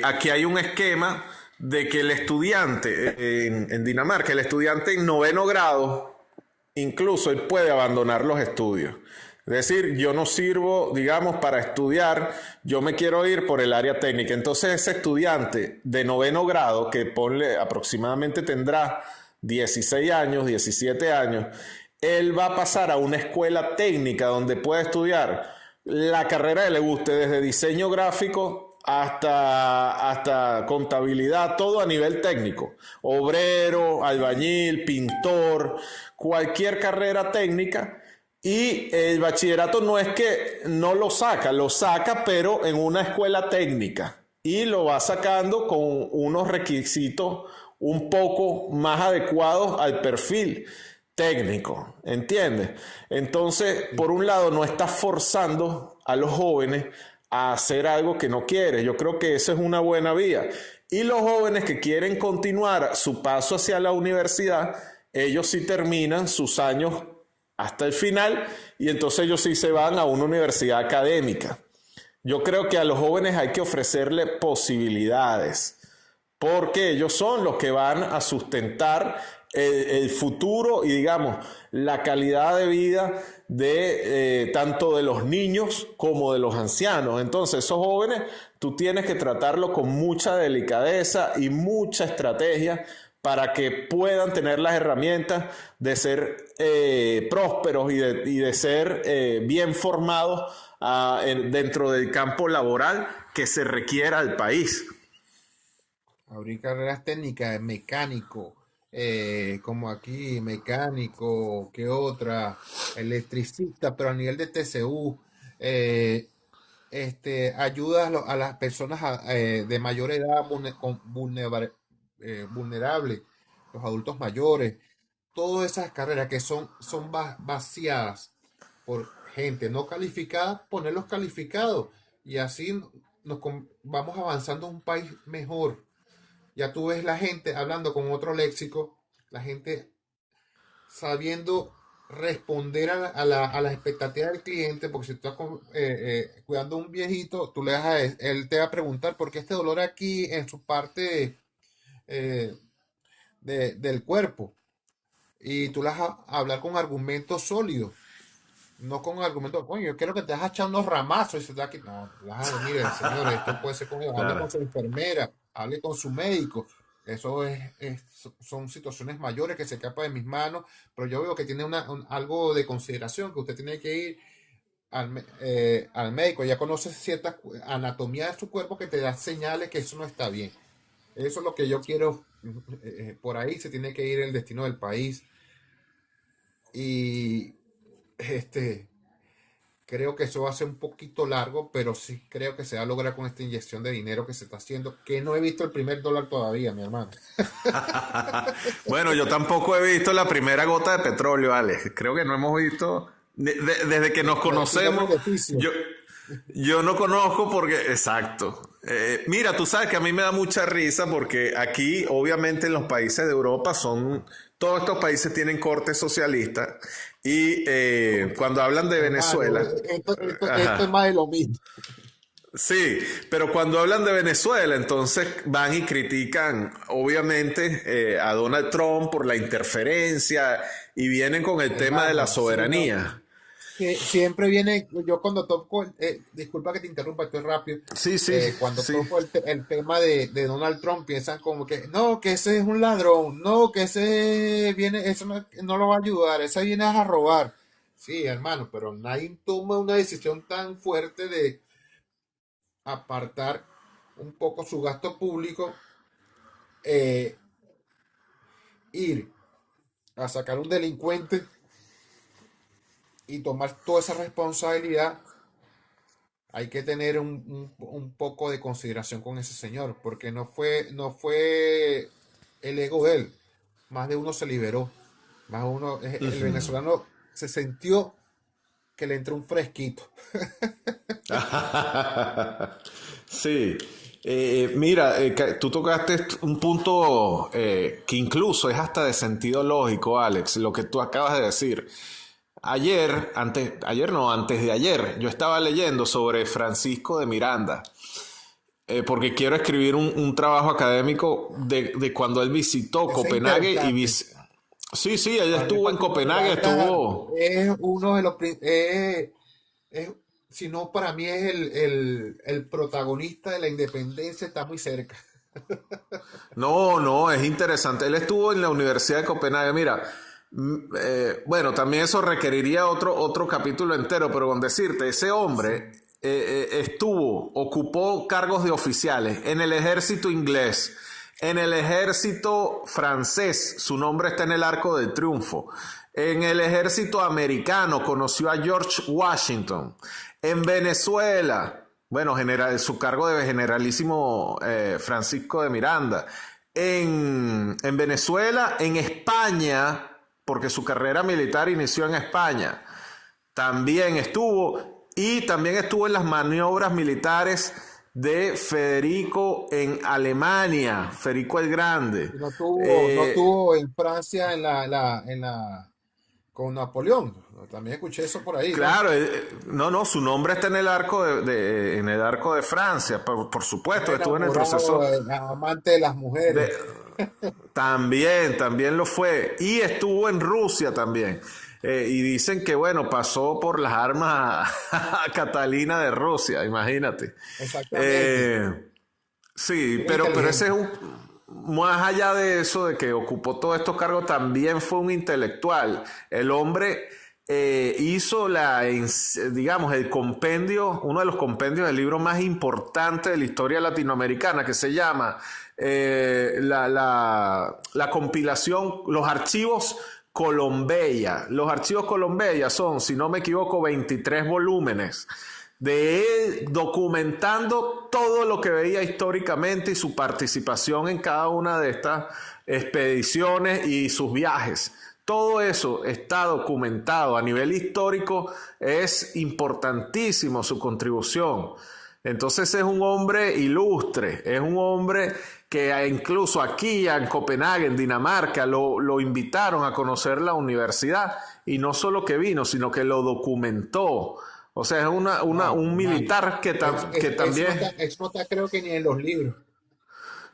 Aquí hay un esquema de que el estudiante en Dinamarca, el estudiante en noveno grado, incluso él puede abandonar los estudios. Es decir, yo no sirvo, digamos, para estudiar, yo me quiero ir por el área técnica. Entonces ese estudiante de noveno grado, que ponle aproximadamente tendrá 16 años, 17 años, él va a pasar a una escuela técnica donde puede estudiar la carrera que le guste, desde diseño gráfico hasta contabilidad, todo a nivel técnico. Obrero, albañil, pintor, cualquier carrera técnica. Y el bachillerato no es que no lo saca, pero en una escuela técnica. Y lo va sacando con unos requisitos un poco más adecuados al perfil técnico, ¿entiendes? Entonces, Sí. por un lado, no estás forzando a los jóvenes a hacer algo que no quieres. Yo creo que esa es una buena vía. Y los jóvenes que quieren continuar su paso hacia la universidad, ellos sí terminan sus años hasta el final y entonces ellos sí se van a una universidad académica. Yo creo que a los jóvenes hay que ofrecerle posibilidades, porque ellos son los que van a sustentar el futuro y digamos la calidad de vida de tanto de los niños como de los ancianos. Entonces esos jóvenes tú tienes que tratarlo con mucha delicadeza y mucha estrategia para que puedan tener las herramientas de ser prósperos y de ser bien formados dentro del campo laboral que se requiera al país. Abrir carreras técnicas, mecánico, como aquí, mecánico, ¿qué otra? Electricista, pero a nivel de TCU, eh, ayuda a las personas de mayor edad vulnerable, los adultos mayores, todas esas carreras que son vaciadas por gente no calificada, ponerlos calificados y así vamos avanzando a un país mejor. Ya tú ves la gente hablando con otro léxico, la gente sabiendo responder a las expectativas del cliente, porque si tú estás cuidando a un viejito, tú le das él te va a preguntar por qué este dolor aquí en su parte eh, del cuerpo. Y tú le vas a hablar con argumentos sólidos, no con argumentos, oye, yo quiero que te vas a echar unos ramazos y se te aquí. No, claro, mire, señor, esto puede ser hable con Claro. su enfermera, hable con su médico. Eso son situaciones mayores que se escapan de mis manos, pero yo veo que tiene algo de consideración, que usted tiene que ir al médico, ya conoce cierta anatomía de su cuerpo que te da señales que eso no está bien. Eso es lo que yo quiero, por ahí se tiene que ir el destino del país y este, creo que eso va a ser un poquito largo, pero sí creo que se va a lograr con esta inyección de dinero que se está haciendo, que no he visto el primer dólar todavía, mi hermano. Bueno, yo tampoco he visto la primera gota de petróleo, Alex. Creo que no hemos visto, desde que nos Y aquí no hay conocemos, beneficio. yo, yo no conozco porque, exacto. Mira, tú sabes que a mí me da mucha risa porque aquí, obviamente, en los países de Europa todos estos países tienen cortes socialistas y cuando hablan de Hermano, Venezuela, esto es ajá, más de lo mismo. sí, pero cuando hablan de Venezuela, entonces van y critican, obviamente, a Donald Trump por la interferencia y vienen con el tema de la Hermano, sí, no. soberanía. Siempre viene, yo cuando toco, disculpa que te interrumpa, estoy rápido, Sí, sí, cuando sí. toco el tema de Donald Trump, piensan como que, no, que ese es un ladrón, no, que ese viene, eso no lo va a ayudar, ese viene a robar. Sí, hermano, pero nadie toma una decisión tan fuerte de apartar un poco su gasto público, eh, ir a sacar un delincuente y tomar toda esa responsabilidad. Hay que tener un poco de consideración con ese señor, porque no fue el ego de él, más de uno se liberó, más uno, el venezolano se sintió que le entró un fresquito. Sí. Mira, tú tocaste un punto que incluso es hasta de sentido lógico, Alex, lo que tú acabas de decir. Ayer no, antes de ayer, yo estaba leyendo sobre Francisco de Miranda, porque quiero escribir un trabajo académico de cuando él visitó Ese es Copenhague interesante. Sí, sí, él Para mí estuvo en Francisco Copenhague, Miranda estuvo... es uno de los, si no para mí es el protagonista de la independencia, está muy cerca. No, no, es interesante. Él estuvo en la Universidad de Copenhague. Mira, bueno, también eso requeriría otro capítulo entero, pero con decirte, ese Sí, hombre ocupó cargos de oficiales en el ejército inglés, en el ejército francés, su nombre está en el Arco del Triunfo. En el ejército americano conoció a George Washington. En Venezuela, bueno, su cargo de generalísimo Francisco de Miranda. En Venezuela, en España, porque su carrera militar inició en España, también estuvo, y también estuvo en las maniobras militares de Federico en Alemania, Federico el Grande. y no tuvo Eh, en Francia con Napoleón. También escuché eso por ahí, ¿no? claro, no, no, su nombre está en el arco en el arco de Francia, por Un supuesto, estuvo en el enamorado, proceso amante de las de, mujeres. también lo fue. Y estuvo en Rusia también. Y dicen que, bueno, pasó por las armas a Catalina de Rusia, imagínate. Exactamente. Eh, sí, Era pero ese es inteligente. más allá de eso, de que ocupó todos estos cargos, también fue un intelectual. El hombre hizo digamos, el compendio, uno de los compendios del libro más importante de la historia latinoamericana, que se llama la compilación, los archivos Colombeya. Los archivos Colombeya son, si no me equivoco, 23 volúmenes de él documentando todo lo que veía históricamente y su participación en cada una de estas expediciones y sus viajes. Todo eso está documentado a nivel histórico, es importantísimo su contribución. Entonces es un hombre ilustre, es un hombre que incluso aquí en Copenhague, en Dinamarca, lo invitaron a conocer la universidad y no solo que vino, sino que lo documentó. O sea, es un militar que también... Eso no está creo que ni en los libros.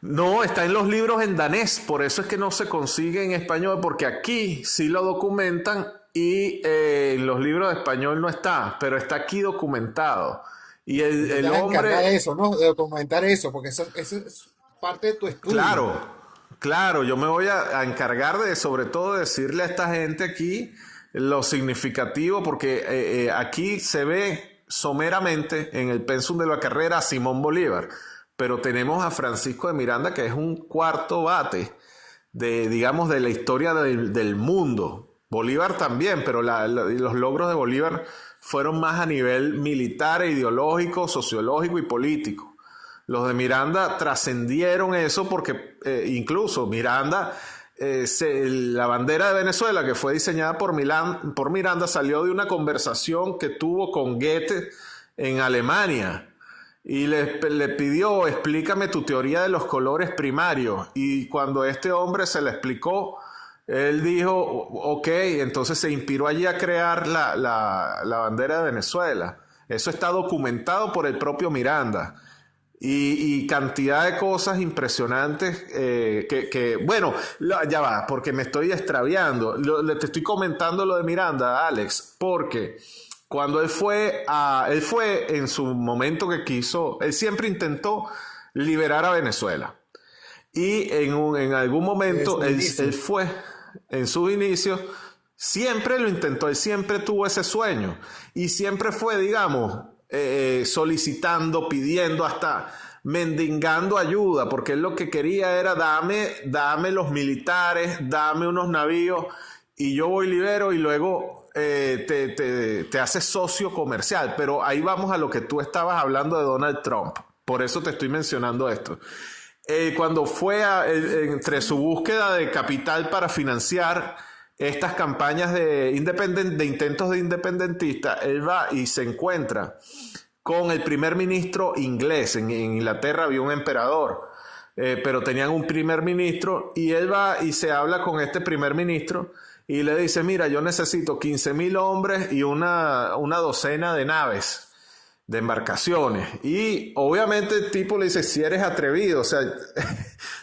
No, está en los libros en danés, por eso es que no se consigue en español, porque aquí sí lo documentan y en los libros de español no está, pero está aquí documentado. Y el hombre... de eso, ¿no? De documentar eso, porque eso es parte de tu estudio. Claro, yo me voy a encargar de, sobre todo, decirle a esta gente aquí lo significativo, porque aquí se ve someramente en el pensum de la carrera a Simón Bolívar, pero tenemos a Francisco de Miranda, que es un cuarto bate digamos, de la historia del mundo. Bolívar también, pero los logros de Bolívar fueron más a nivel militar, ideológico, sociológico y político. Los de Miranda trascendieron eso porque incluso Miranda, la bandera de Venezuela que fue diseñada por Miranda salió de una conversación que tuvo con Goethe en Alemania. Y le pidió, explícame tu teoría de los colores primarios. Y cuando este hombre se le explicó, él dijo, ok, entonces se inspiró allí a crear la bandera de Venezuela. Eso está documentado por el propio Miranda. Y cantidad de cosas impresionantes bueno, ya va, porque me estoy extraviando. Te estoy comentando lo de Miranda, Alex, porque... Cuando él fue en su momento que quiso, él siempre intentó liberar a Venezuela. Y en algún momento él fue, en sus inicios, siempre lo intentó, él siempre tuvo ese sueño. Y siempre fue, digamos, solicitando, pidiendo, hasta mendigando ayuda, porque él lo que quería era dame los militares, dame unos navíos, y yo voy libero y luego... te haces socio comercial, pero ahí vamos a lo que tú estabas hablando de Donald Trump, por eso te estoy mencionando esto. Cuando fue entre su búsqueda de capital para financiar estas campañas de intentos de independentista, él va y se encuentra con el primer ministro inglés. En Inglaterra había un emperador, pero tenían un primer ministro, y él va y se habla con este primer ministro y le dice, mira, yo necesito 15,000 hombres y una docena de naves, de embarcaciones. Y obviamente el tipo le dice, si eres atrevido, o sea,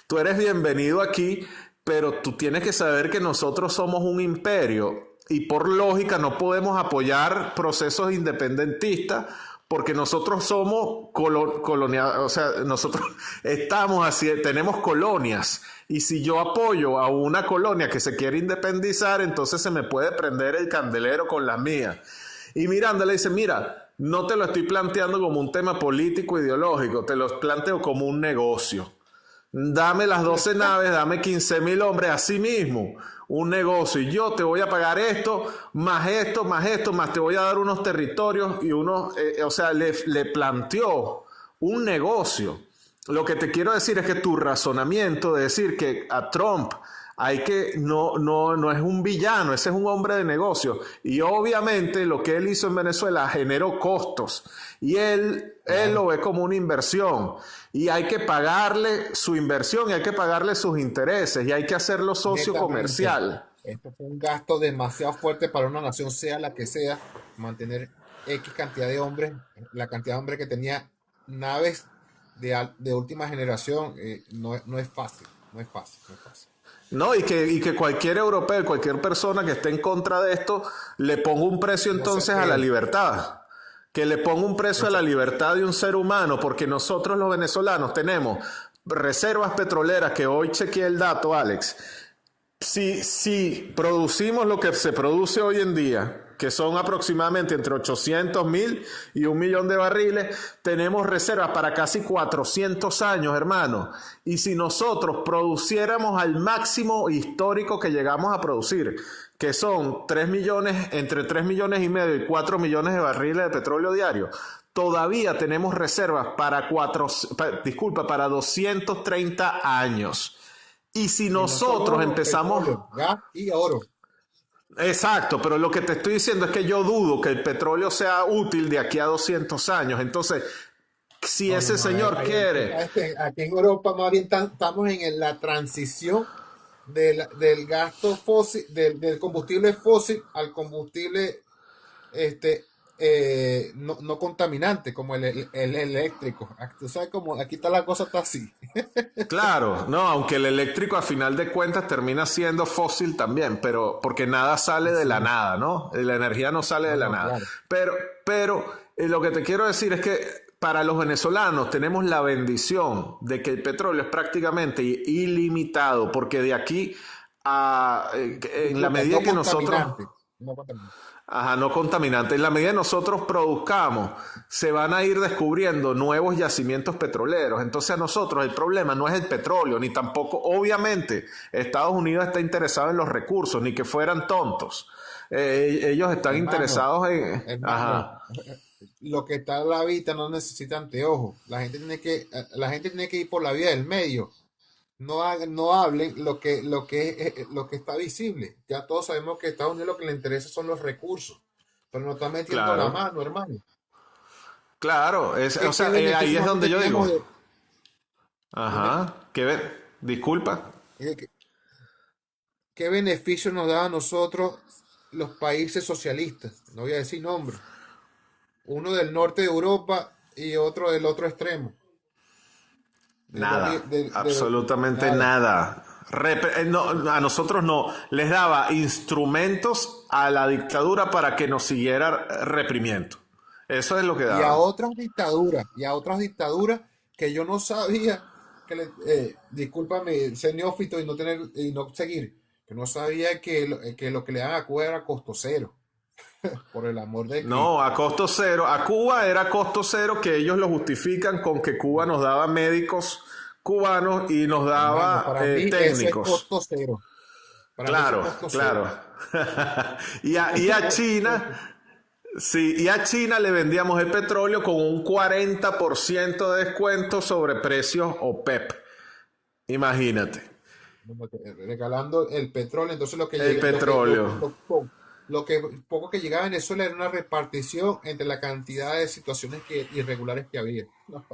tú eres bienvenido aquí, pero tú tienes que saber que nosotros somos un imperio y por lógica no podemos apoyar procesos independentistas porque nosotros somos coloniados, o sea, nosotros estamos así, tenemos colonias. Y si yo apoyo a una colonia que se quiere independizar, entonces se me puede prender el candelero con la mía. Y Miranda le dice, mira, no te lo estoy planteando como un tema político ideológico, te lo planteo como un negocio. Dame las 12 naves, dame 15,000 hombres, así mismo, un negocio. Y yo te voy a pagar esto, más te voy a dar unos territorios y o sea, le planteó un negocio. Lo que te quiero decir es que tu razonamiento de decir que a Trump no es un villano, ese es un hombre de negocio. Y obviamente lo que él hizo en Venezuela generó costos. Y él lo ve como una inversión. Y hay que pagarle su inversión y hay que pagarle sus intereses y hay que hacerlo socio comercial. Esto fue un gasto demasiado fuerte para una nación, sea la que sea, mantener X cantidad de hombres, la cantidad de hombres que tenía, naves de última generación, no es fácil. No, y que cualquier europeo, cualquier persona que esté en contra de esto, le ponga un precio entonces a la libertad. Que le ponga un precio a la libertad de un ser humano, porque nosotros los venezolanos tenemos reservas petroleras, que hoy chequeé el dato, Alex, si producimos lo que se produce hoy en día, que son aproximadamente entre 800.000 y 1 millón de barriles, tenemos reservas para casi 400 años, hermano. Y si nosotros produciéramos al máximo histórico que llegamos a producir, que son 3 millones, entre 3,5 millones y 4 millones de barriles de petróleo diario, todavía tenemos reservas para 230 años. Y si Y no nosotros solo empezamos. petróleo, gas y oro. Exacto, pero lo que te estoy diciendo es que yo dudo que el petróleo sea útil de aquí a 200 años. Entonces, si No, no, ese no. señor quiere. Aquí en Europa más bien estamos en la transición del gasto fósil, del combustible fósil al combustible este, no contaminante, como el eléctrico. Tú sabes cómo aquí está la cosa, está así. Claro, no, aunque el eléctrico a final de cuentas termina siendo fósil también, pero porque nada sale de la Así. nada, ¿no? La energía no sale de No, la no, nada. claro. Pero lo que te quiero decir es que para los venezolanos tenemos la bendición de que el petróleo es prácticamente ilimitado, porque de aquí a, en la Disculpa, medida no que nosotros. contaminante. No contaminante. Ajá, no contaminante. En la medida que nosotros produzcamos, se van a ir descubriendo nuevos yacimientos petroleros. Entonces a nosotros el problema no es el petróleo, ni tampoco, obviamente, Estados Unidos está interesado en los recursos, ni que fueran tontos. Ellos están Hermano, interesados en. hermano, Ajá, lo que está a la vista no necesita anteojos. La gente tiene que ir por la vía del medio. No hablen lo que está visible. Ya todos sabemos que a Estados Unidos lo que le interesa son los recursos, pero nos está metiendo la claro, mano, hermano. claro. O ¿Qué sea, ahí beneficio es nosotros donde yo teníamos digo. de, dime, Ajá, disculpa. ¿qué, qué beneficio nos da a nosotros los países socialistas? No voy a decir nombres. Uno del norte de Europa y otro del otro extremo. Nada, absolutamente Nada. nada. A nosotros no, les daba instrumentos a la dictadura para que nos siguiera reprimiendo. Eso es lo que daban. Y a otras dictaduras que yo no sabía discúlpame, ser neófito y no tener y no seguir, que no sabía que lo que le daban a Cuba era costo cero, por el amor de No, Cristo. a costo cero. A Cuba era costo cero, que ellos lo justifican con que Cuba nos daba médicos cubanos y nos Hermano, daba para mí eso es técnicos. costo cero. Para mí eso es Claro, costo cero. claro. y a China. Sí, y a China le vendíamos el petróleo con un 40% de descuento sobre precios OPEP. Imagínate, Regalando el petróleo, entonces lo que el llega, petróleo. lo que poco que llegaba a Venezuela era una repartición entre la cantidad de situaciones irregulares que había. No.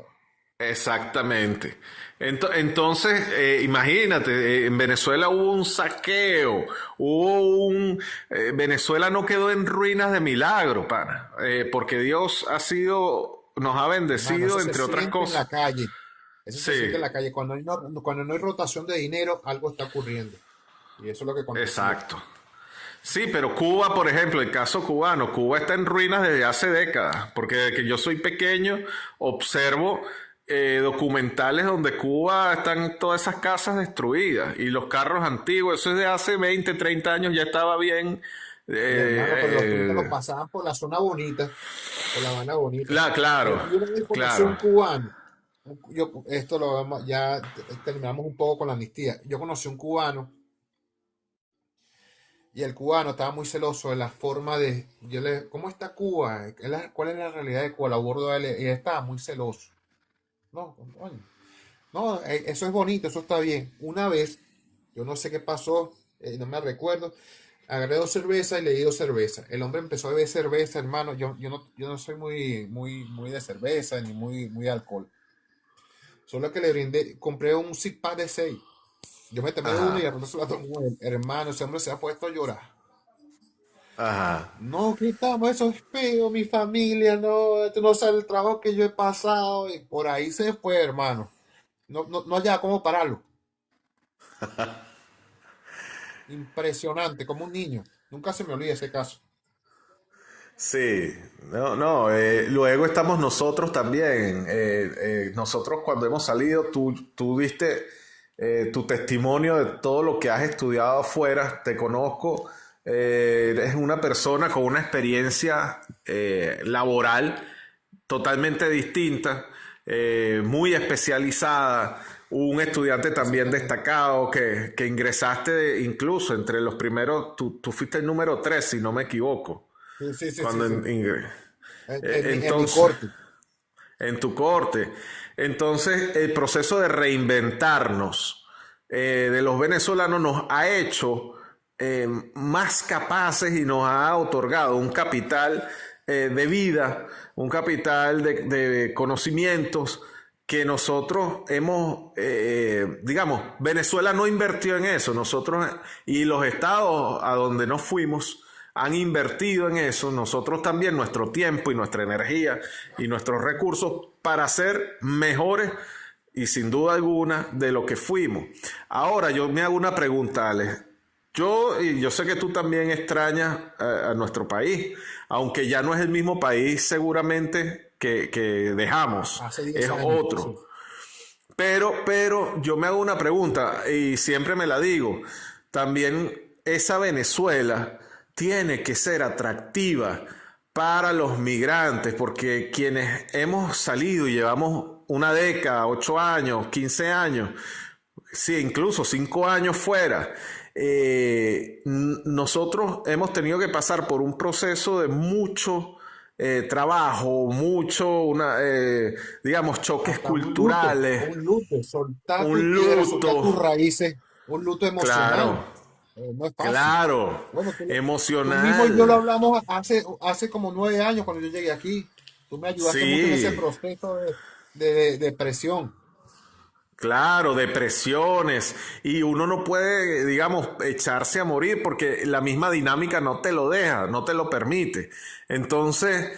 Exactamente. Entonces, imagínate, en Venezuela hubo un saqueo, Venezuela no quedó en ruinas de milagro, pana, porque Dios nos ha Hermano, eso bendecido, se entre otras siente en la cosas. calle. Eso se siente en Sí, la calle. Cuando no hay rotación de dinero, algo está ocurriendo. Y eso es lo que aconteció. exacto. Sí, pero Cuba, por ejemplo, el caso cubano, Cuba está en ruinas desde hace décadas, porque desde que yo soy pequeño observo documentales donde Cuba están todas esas casas destruidas y los carros antiguos, eso es de hace 20, 30 años, ya estaba bien. Mi hermano, pero los turistas eh, los pasaban por la zona bonita, por la Habana bonita. claro, Yo una vez conocí a un claro. cubano. Esto lo vamos, ya terminamos un poco con la amnistía. Yo conocí a un cubano y el cubano estaba muy celoso de la forma de. ¿Cómo está Cuba? ¿Cuál es la realidad de Cuba? Lo abordo a él y él estaba muy celoso. No, coño. No, eso es bonito, eso está bien. Una vez, yo no sé qué pasó, no me recuerdo, agarré 2 cervezas y le di 2 cervezas. El hombre empezó a beber cerveza, hermano. Yo no soy muy de cerveza ni muy de alcohol. Solo que le brindé, compré un six pack de 6. Yo me tomé uno y Ajá, el resto se la tomó él. Hermano, ese hombre se ha puesto a llorar. ajá. No, quitamos, eso es feo, mi familia, no, tú no sabes el trabajo que yo he pasado. Y por ahí se fue, hermano. No hallaba cómo pararlo. Impresionante, como un niño. Nunca se me olvida ese caso. Sí, no, no, luego estamos nosotros también. Nosotros cuando hemos salido, tú diste tu testimonio de todo lo que has estudiado afuera, te conozco, eres una persona con una experiencia laboral totalmente distinta, muy especializada, un estudiante también Exactamente. destacado que ingresaste incluso entre los primeros, tú fuiste el número 3 si no me equivoco. Sí, sí, sí, sí, Cuando sí. En mi entonces, corte. en tu corte. Entonces, el proceso de reinventarnos de los venezolanos nos ha hecho más capaces y nos ha otorgado un capital de vida, un capital de conocimientos que nosotros hemos, digamos, Venezuela no invirtió en eso, nosotros y los estados a donde nos fuimos han invertido en eso, nosotros también nuestro tiempo y nuestra energía y nuestros recursos para ser mejores y sin duda alguna de lo que fuimos. Ahora yo me hago una pregunta, Alex. Y yo sé que tú también extrañas a nuestro país, aunque ya no es el mismo país seguramente que dejamos, Hace 10 es años. Sí. otro. Pero yo me hago una pregunta y siempre me la digo. También esa Venezuela tiene que ser atractiva para los migrantes, porque quienes hemos salido y llevamos una década, 8 años, 15 años, sí, incluso 5 años fuera, nosotros hemos tenido que pasar por un proceso de mucho trabajo, digamos, choques Hasta culturales, un luto, soltar tu un tierra, soltar tus luto, raíces, un luto emocional. claro, No es fácil. claro, Bueno, tú mismo y yo lo emocional, hablamos hace como 9 años cuando yo llegué aquí. Tú me ayudaste mucho en ese sí. proceso de depresión. Claro, depresiones y uno no puede, digamos, echarse a morir porque la misma dinámica no te lo deja, no te lo permite. Entonces,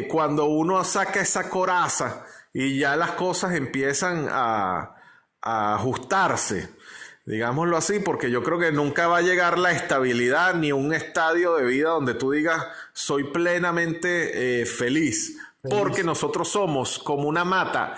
cuando uno saca esa coraza y ya las cosas empiezan a ajustarse, digámoslo así, porque yo creo que nunca va a llegar la estabilidad ni un estadio de vida donde tú digas soy plenamente feliz, porque Feliz. nosotros somos como una mata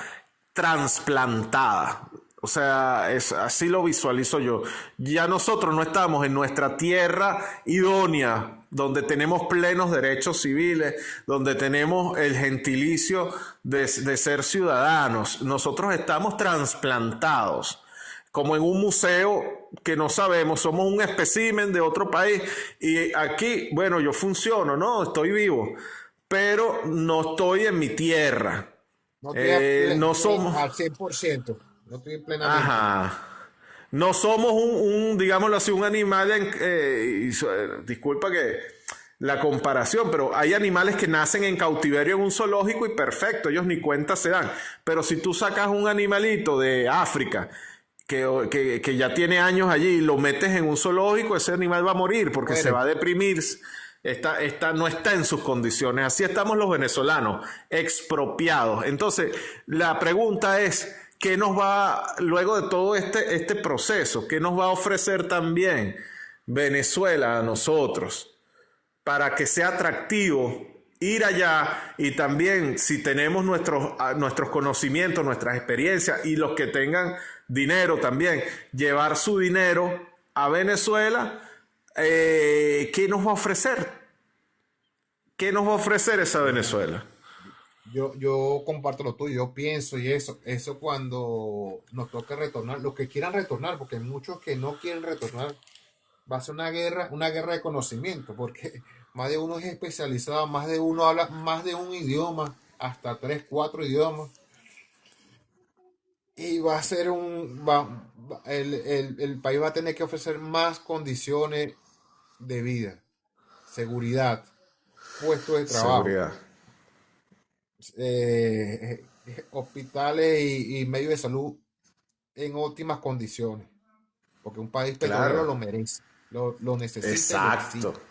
transplantada. O sea, así lo visualizo yo. Ya nosotros no estamos en nuestra tierra idónea, donde tenemos plenos derechos civiles, donde tenemos el gentilicio de ser ciudadanos. Nosotros estamos transplantados como en un museo que no sabemos, somos un espécimen de otro país y aquí, bueno, yo funciono, ¿no? Estoy vivo, pero no estoy en mi tierra. No estoy No somos, al 100%. No estoy plenamente. ajá, no somos digámoslo así, un animal, disculpa que la comparación, pero hay animales que nacen en cautiverio en un zoológico y perfecto, ellos ni cuenta se dan. Pero si tú sacas un animalito de África que ya tiene años allí y lo metes en un zoológico, ese animal va a morir porque se Muere. va a deprimir. No está en sus condiciones. Así estamos los venezolanos, expropiados. Entonces, la pregunta es, ¿qué nos va, luego de todo este proceso, qué nos va a ofrecer también Venezuela a nosotros para que sea atractivo ir allá y también si tenemos nuestros conocimientos, nuestras experiencias y los que tengan dinero también, llevar su dinero a Venezuela, ¿qué nos va a ofrecer? ¿Qué nos va a ofrecer esa Bueno, Venezuela? yo comparto lo tuyo, yo pienso y eso cuando nos toque retornar, los que quieran retornar, porque hay muchos que no quieren retornar, va a ser una guerra de conocimiento, porque más de uno es especializado, más de uno habla más de un idioma, hasta tres, cuatro idiomas, y va a ser el país va a tener que ofrecer más condiciones de vida, seguridad, puestos de trabajo, Seguridad. hospitales y medios de salud en óptimas condiciones, porque un país petrolero Claro. lo merece, lo necesita y lo Exacto. exige.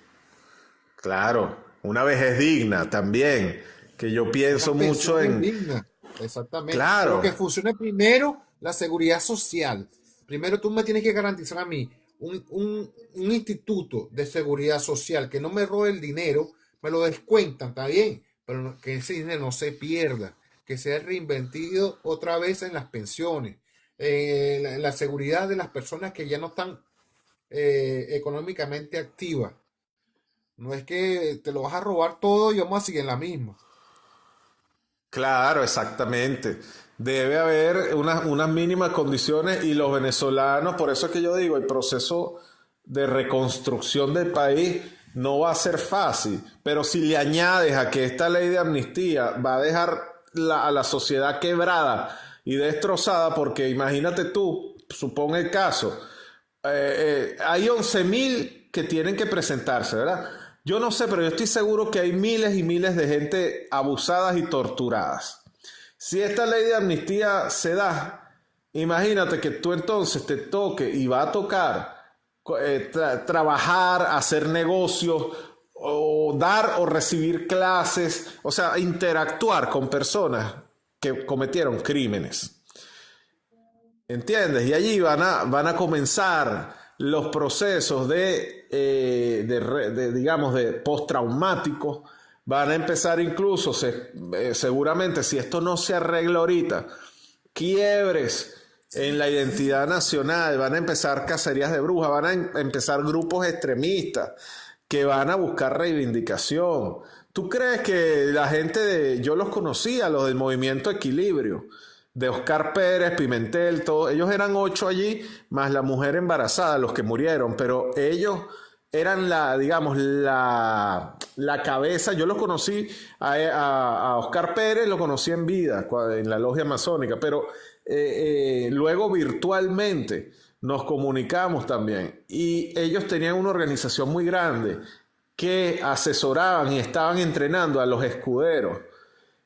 Claro. Una vejez digna también, que yo Unas pienso mucho pensiones en... dignas, exactamente. Pero Claro. que funcione primero la seguridad social. Primero tú me tienes que garantizar a mí un instituto de seguridad social que no me robe el dinero, me lo descuentan, está bien, pero que ese dinero no se pierda, que sea reinvertido otra vez en las pensiones, en la seguridad de las personas que ya no están económicamente activas. No es que te lo vas a robar todo y vamos a seguir en la misma. Claro, exactamente. Debe haber unas mínimas condiciones y los venezolanos, por eso es que yo digo, el proceso de reconstrucción del país no va a ser fácil, pero si le añades a que esta ley de amnistía va a dejar a la sociedad quebrada y destrozada, porque imagínate tú, supón el caso, hay 11.000 que tienen que presentarse, ¿verdad? Yo no sé, pero yo estoy seguro que hay miles y miles de gente abusadas y torturadas. Si esta ley de amnistía se da, imagínate que tú entonces te toque y va a tocar trabajar, hacer negocios, o dar o recibir clases, o sea, interactuar con personas que cometieron crímenes. ¿Entiendes? Y allí van a comenzar los procesos digamos, de postraumáticos. Van a empezar incluso, seguramente, si esto no se arregla ahorita, quiebres en la identidad nacional, van a empezar cacerías de brujas, van a empezar grupos extremistas que van a buscar reivindicación. ¿Tú crees que la gente yo los conocía, los del movimiento Equilibrio, de Oscar Pérez, Pimentel, todos, ellos eran 8 allí, más la mujer embarazada, los que murieron, pero ellos eran digamos, la cabeza. Yo los conocí a Oscar Pérez, lo conocí en vida, en la logia masónica, pero luego virtualmente nos comunicamos también. Y ellos tenían una organización muy grande que asesoraban y estaban entrenando a los escuderos.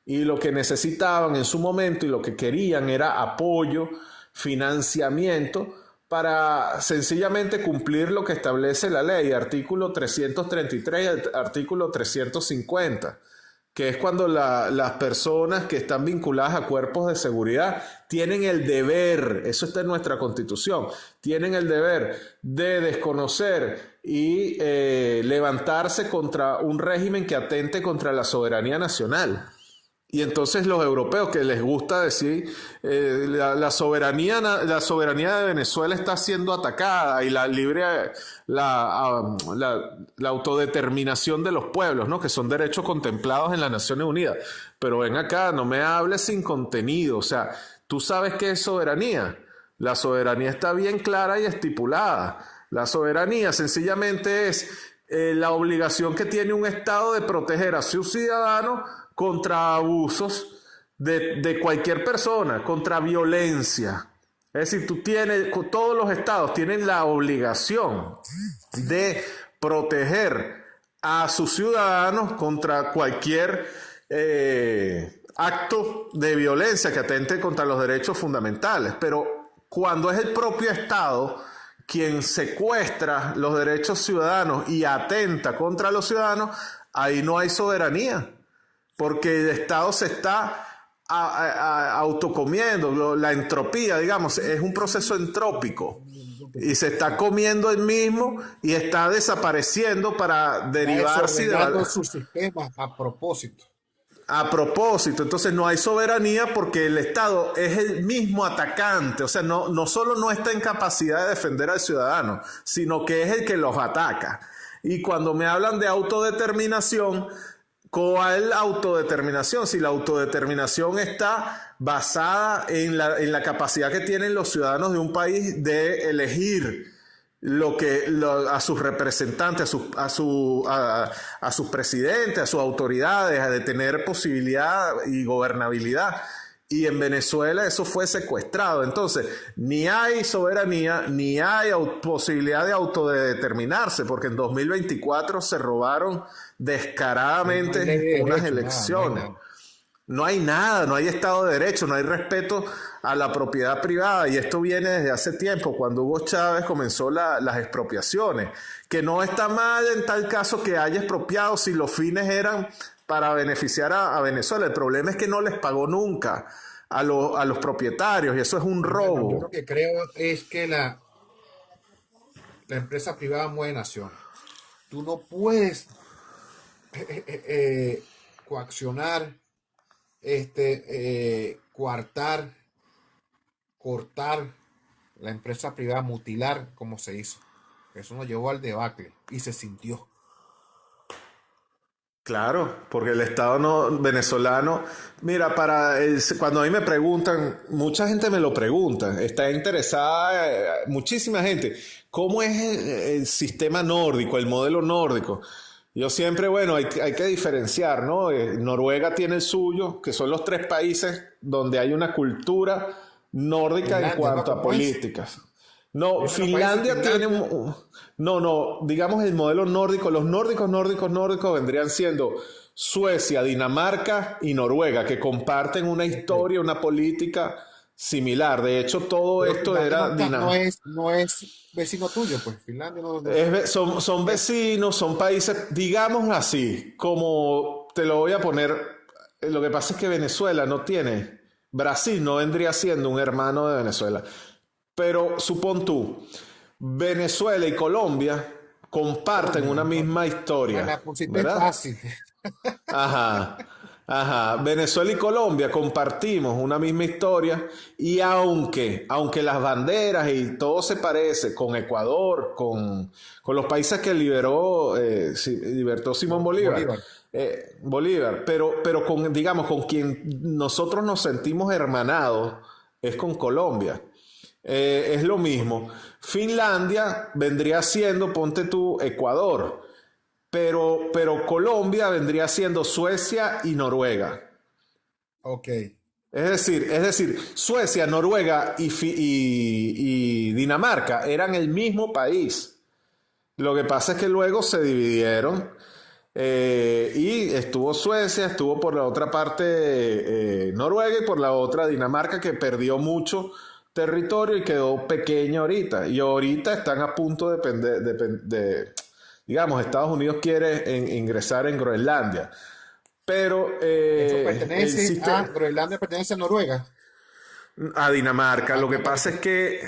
Y lo que necesitaban en su momento y lo que querían era apoyo, financiamiento para sencillamente cumplir lo que establece la ley, artículo 333 y artículo 350, que es cuando las personas que están vinculadas a cuerpos de seguridad tienen el deber, eso está en nuestra Constitución, tienen el deber de desconocer y levantarse contra un régimen que atente contra la soberanía nacional. Y entonces los europeos, que les gusta decir la soberanía de Venezuela está siendo atacada, y la autodeterminación de los pueblos, ¿no? Que son derechos contemplados en las Naciones Unidas. Pero ven acá, no me hables sin contenido. O sea, ¿tú sabes qué es soberanía? La soberanía está bien clara y estipulada. La soberanía sencillamente es la obligación que tiene un Estado de proteger a sus ciudadanos contra abusos de cualquier persona, contra violencia. Es decir, todos los estados tienen la obligación de proteger a sus ciudadanos contra cualquier acto de violencia que atente contra los derechos fundamentales. Pero cuando es el propio Estado quien secuestra los derechos ciudadanos y atenta contra los ciudadanos, ahí no hay soberanía, porque el Estado se está autocomiendo. La entropía, digamos, es un proceso entrópico y se está comiendo el mismo y está desapareciendo para Está derivarse desordenando su sistema a propósito. a propósito. Entonces no hay soberanía porque el Estado es el mismo atacante. O sea, no solo no está en capacidad de defender al ciudadano, sino que es el que los ataca. Y cuando me hablan de autodeterminación, ¿cuál autodeterminación? Si la autodeterminación está basada en la capacidad que tienen los ciudadanos de un país de elegir a sus representantes, a sus presidentes, a sus autoridades, de tener posibilidad y gobernabilidad. Y en Venezuela eso fue secuestrado. Entonces, ni hay soberanía, ni hay posibilidad de autodeterminarse, porque en 2024 se robaron No hay ley descaradamente de unas derecho, nada, no hay elecciones. nada. No hay nada, no hay Estado de Derecho, no hay respeto a la propiedad privada, y esto viene desde hace tiempo, cuando Hugo Chávez comenzó las expropiaciones, que no está mal en tal caso que haya expropiado si los fines eran para beneficiar a Venezuela. El problema es que no les pagó nunca a los propietarios, y eso es un Bueno, yo lo robo. que creo es que la empresa privada mueve naciones. Tú no puedes coaccionar, coartar, cortar la empresa privada, mutilar, como se hizo. Eso nos llevó al debacle y se sintió. Claro, porque el Estado no, venezolano, mira, cuando a mí me preguntan, mucha gente me lo pregunta, está interesada, muchísima gente, ¿cómo es el sistema nórdico, el modelo nórdico? Yo siempre, bueno, hay que diferenciar, ¿no? Noruega tiene el suyo, que son los tres países donde hay una cultura nórdica en Finlandia, ¿no? cuanto a ¿Cómo es? políticas. No, Hay otro país, Finlandia tiene... Finlandia. No, no, digamos el modelo nórdico, los nórdicos vendrían siendo Suecia, Dinamarca y Noruega, que comparten una Ok. historia, una política similar. De hecho, todo Pero esto Finlandia no era está, no es vecino tuyo, pues. Finlandia no son es. vecinos, son países, digamos así, como te lo voy a poner, lo que pasa es que Venezuela no tiene, Brasil no vendría siendo un hermano de Venezuela, pero supón tú, Venezuela y Colombia comparten Coño, una misma me historia, la pusiste ¿verdad? fácil. Ajá, ajá. Venezuela y Colombia compartimos una misma historia y aunque las banderas y todo se parece con Ecuador, con los países que libertó Simón Bolívar, Bolívar. Bolívar, pero digamos, con quien nosotros nos sentimos hermanados es con Colombia. Es lo mismo. Finlandia vendría siendo, ponte tú, Ecuador. Pero Colombia vendría siendo Suecia y Noruega. Ok. Es decir, Suecia, Noruega y Dinamarca eran el mismo país. Lo que pasa es que luego se dividieron y estuvo Suecia, estuvo por la otra parte Noruega y por la otra Dinamarca que perdió mucho territorio y quedó pequeña ahorita. Y ahorita están a punto digamos, Estados Unidos quiere ingresar en Groenlandia. Pero Eso el pertenece a sistema Groenlandia, pertenece a Noruega. a Dinamarca. A Lo que pasa Dinamarca. es que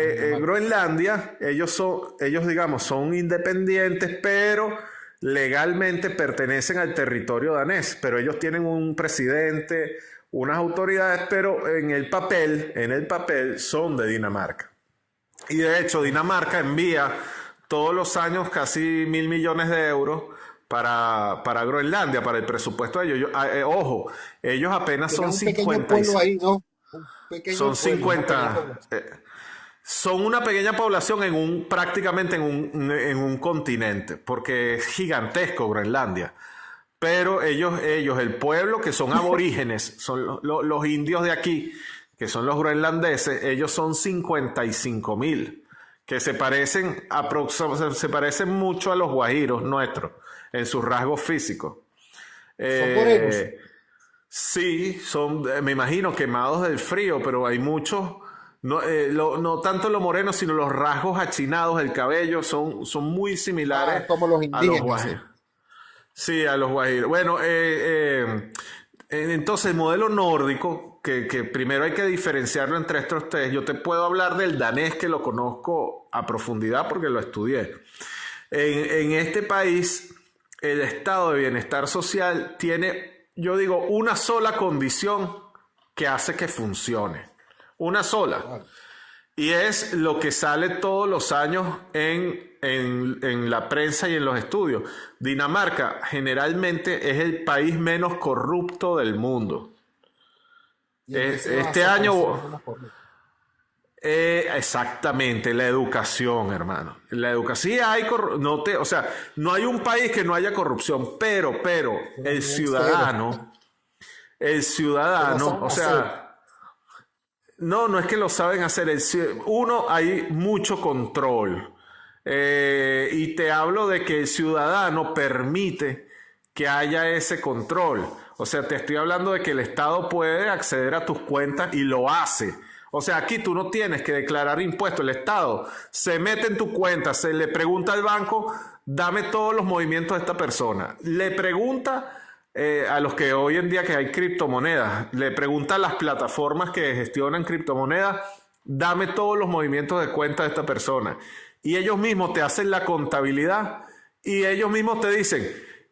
A Dinamarca. Groenlandia, ellos digamos, son independientes, pero legalmente pertenecen al territorio danés. Pero ellos tienen un presidente, unas autoridades, pero en el papel son de Dinamarca. Y de hecho, Dinamarca envía todos los años casi 1.000 millones de euros para Groenlandia, para el presupuesto de ellos. Ojo, ellos apenas Tienen son un pequeño 50 pueblo ahí, ¿no? Un pequeño son pueblo, una pequeña 50 población. son una pequeña población prácticamente en un continente, porque es gigantesco Groenlandia. Pero ellos, el pueblo que son aborígenes, son los indios de aquí, que son los groenlandeses, ellos son 55.000, que se parecen mucho a los guajiros nuestros, en sus rasgos físicos. Son morenos. Eh, Sí, me imagino, quemados del frío, pero hay muchos, no, no tanto lo moreno, sino los rasgos achinados del cabello son muy Ah, similares como los a los indígenas, sí. guajiros. Sí, a los guajiros. Bueno, entonces el modelo nórdico, que primero hay que diferenciarlo entre estos tres, yo te puedo hablar del danés que lo conozco a profundidad porque lo estudié. En este país, el estado de bienestar social tiene, yo digo, una sola condición que hace que funcione. Una sola. Vale. Y es lo que sale todos los años en la prensa y en los estudios. Dinamarca generalmente es el país menos corrupto del mundo. ¿Y en qué se Este basa para ser año, menos corrupto? exactamente, la educación, hermano. La educación, sí hay o sea, no hay un país que no haya corrupción, pero Pero nivel cero. el Que lo ciudadano, saben o hacer. sea, no es que lo saben hacer. Uno, hay mucho control. Y te hablo de que el ciudadano permite que haya ese control. O sea, te estoy hablando de que el Estado puede acceder a tus cuentas y lo hace. O sea, aquí tú no tienes que declarar impuestos. El Estado se mete en tu cuenta, se le pregunta al banco, dame todos los movimientos de esta persona. Le pregunta a los que hoy en día que hay criptomonedas, le pregunta a las plataformas que gestionan criptomonedas, dame todos los movimientos de cuenta de esta persona. Y ellos mismos te hacen la contabilidad y ellos mismos te dicen,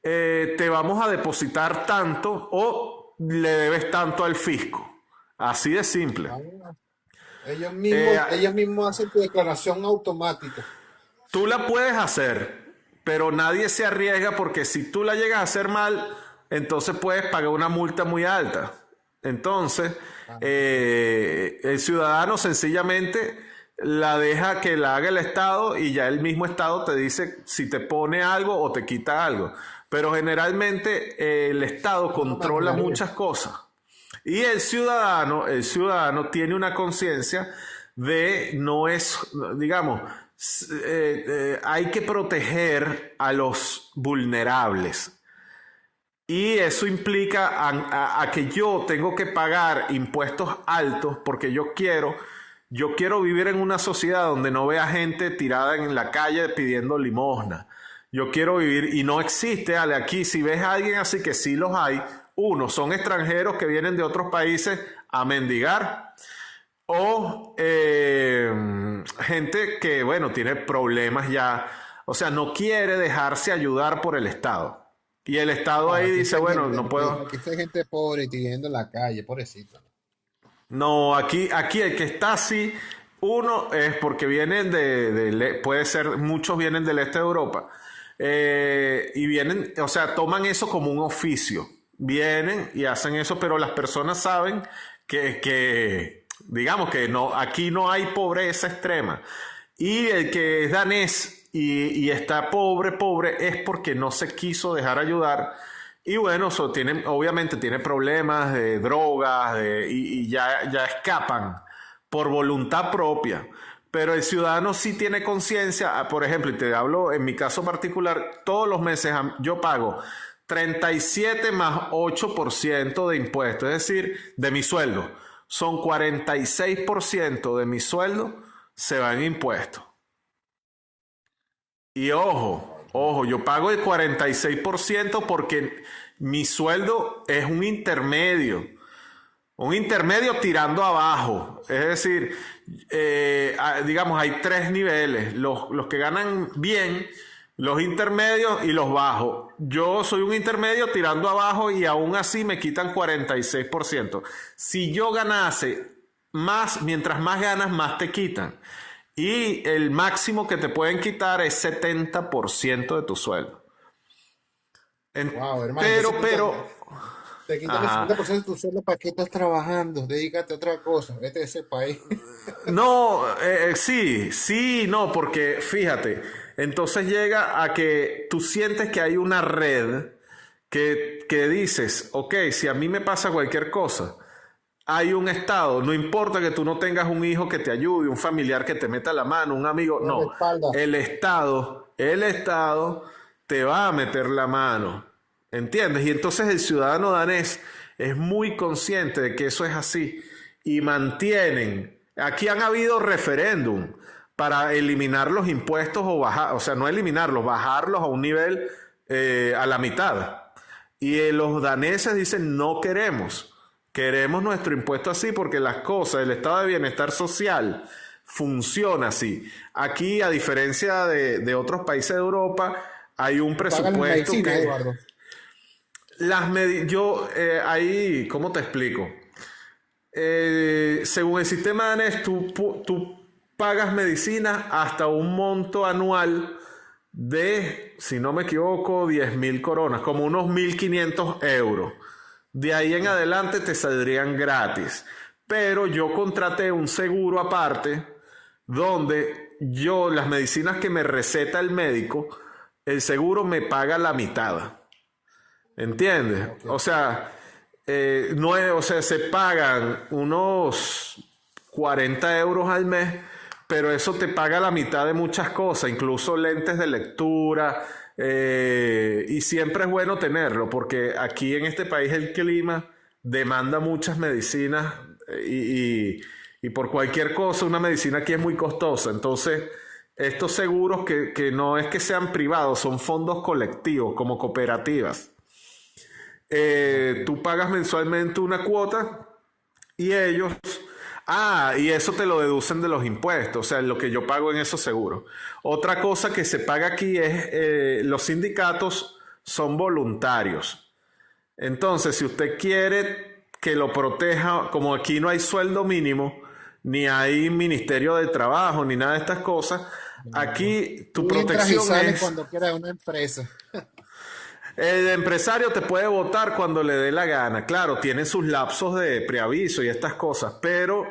te vamos a depositar tanto o le debes tanto al fisco. Así de simple. Ah, ellos Eh, mismos, ellos mismos hacen tu declaración automática. Tú la puedes hacer, pero nadie se arriesga porque si tú la llegas a hacer mal, entonces puedes pagar una multa muy alta. Entonces, Ah, el ciudadano sencillamente la deja que la haga el Estado y ya el mismo Estado te dice si te pone algo o te quita algo. Pero generalmente el Estado yo no me controla arriesgaría. muchas cosas. Y el ciudadano tiene una conciencia de no es, digamos, hay que proteger a los vulnerables. Y eso implica a que yo tengo que pagar impuestos altos porque yo quiero vivir en una sociedad donde no vea gente tirada en la calle pidiendo limosna. Yo quiero vivir y no existe, Ale, aquí si ves a alguien así que sí los hay, uno, son extranjeros que vienen de otros países a mendigar o gente que, bueno, tiene problemas ya, o sea, no quiere dejarse ayudar por el Estado. Y el Estado No, ahí aquí dice, sí hay bueno, gente, no puedo. aquí sí hay gente pobre y viviendo en la calle, pobrecito. No, aquí el que está así, uno es porque vienen puede ser, muchos vienen del este de Europa, y vienen, o sea, toman eso como un oficio, vienen y hacen eso, pero las personas saben digamos que no, aquí no hay pobreza extrema. Y el que es danés y está pobre es porque no se quiso dejar ayudar. Y bueno, obviamente tiene problemas de drogas y ya escapan por voluntad propia. Pero el ciudadano sí tiene conciencia. Por ejemplo, y te hablo en mi caso particular, todos los meses yo pago 37 más 8% de impuestos, es decir, de mi sueldo. Son 46% de mi sueldo se va en impuestos. Y ojo, yo pago el 46% porque mi sueldo es un intermedio tirando abajo. Es decir, digamos, hay tres niveles, los que ganan bien, los intermedios y los bajos. Yo soy un intermedio tirando abajo y aún así me quitan 46%. Si yo ganase más, mientras más ganas, más te quitan. Y el máximo que te pueden quitar es 70% de tu sueldo. Wow, hermano, entonces Pero, te quitan el ajá. 50% de tu sueldo, ¿para qué estás trabajando? Dedícate a otra cosa, vete de ese país. No, sí, no, porque fíjate, entonces llega a que tú sientes que hay una red que dices, ok, si a mí me pasa cualquier cosa, hay un Estado, no importa que tú no tengas un hijo que te ayude, un familiar que te meta la mano, un amigo, Me no, respalda. el Estado te va a meter la mano, ¿entiendes? Y entonces el ciudadano danés es muy consciente de que eso es así y mantienen, aquí han habido referéndum para eliminar los impuestos o bajar, o sea, no eliminarlos, bajarlos a un nivel a la mitad. Y los daneses dicen no queremos nuestro impuesto así porque las cosas, el estado de bienestar social funciona así. Aquí, a diferencia de otros países de Europa, hay un Pagan las presupuesto medicinas, que Eduardo. ahí, ¿cómo te explico? Según el sistema danés, tú pagas medicina hasta un monto anual de, si no me equivoco, 10.000 coronas, como unos 1.500 euros. De ahí en adelante te saldrían gratis. Pero yo contraté un seguro aparte donde las medicinas que me receta el médico, el seguro me paga la mitad. ¿Entiendes? Ok. O sea, no es, o sea, se pagan unos 40 euros al mes, pero eso te paga la mitad de muchas cosas, incluso lentes de lectura, y siempre es bueno tenerlo, porque aquí en este país el clima demanda muchas medicinas y por cualquier cosa una medicina aquí es muy costosa. Entonces, estos seguros que no es que sean privados, son fondos colectivos, como cooperativas. Ok. Tú pagas mensualmente una cuota y ellos, y eso te lo deducen de los impuestos, o sea, lo que yo pago en esos seguros. Otra cosa que se paga aquí es los sindicatos son voluntarios. Entonces, si usted quiere que lo proteja, como aquí no hay sueldo mínimo, ni hay ministerio de trabajo, ni nada de estas cosas, No. aquí tu Tú entras y protección sales es, cuando quieras de una empresa. el empresario te puede votar cuando le dé la gana. Claro, tiene sus lapsos de preaviso y estas cosas, pero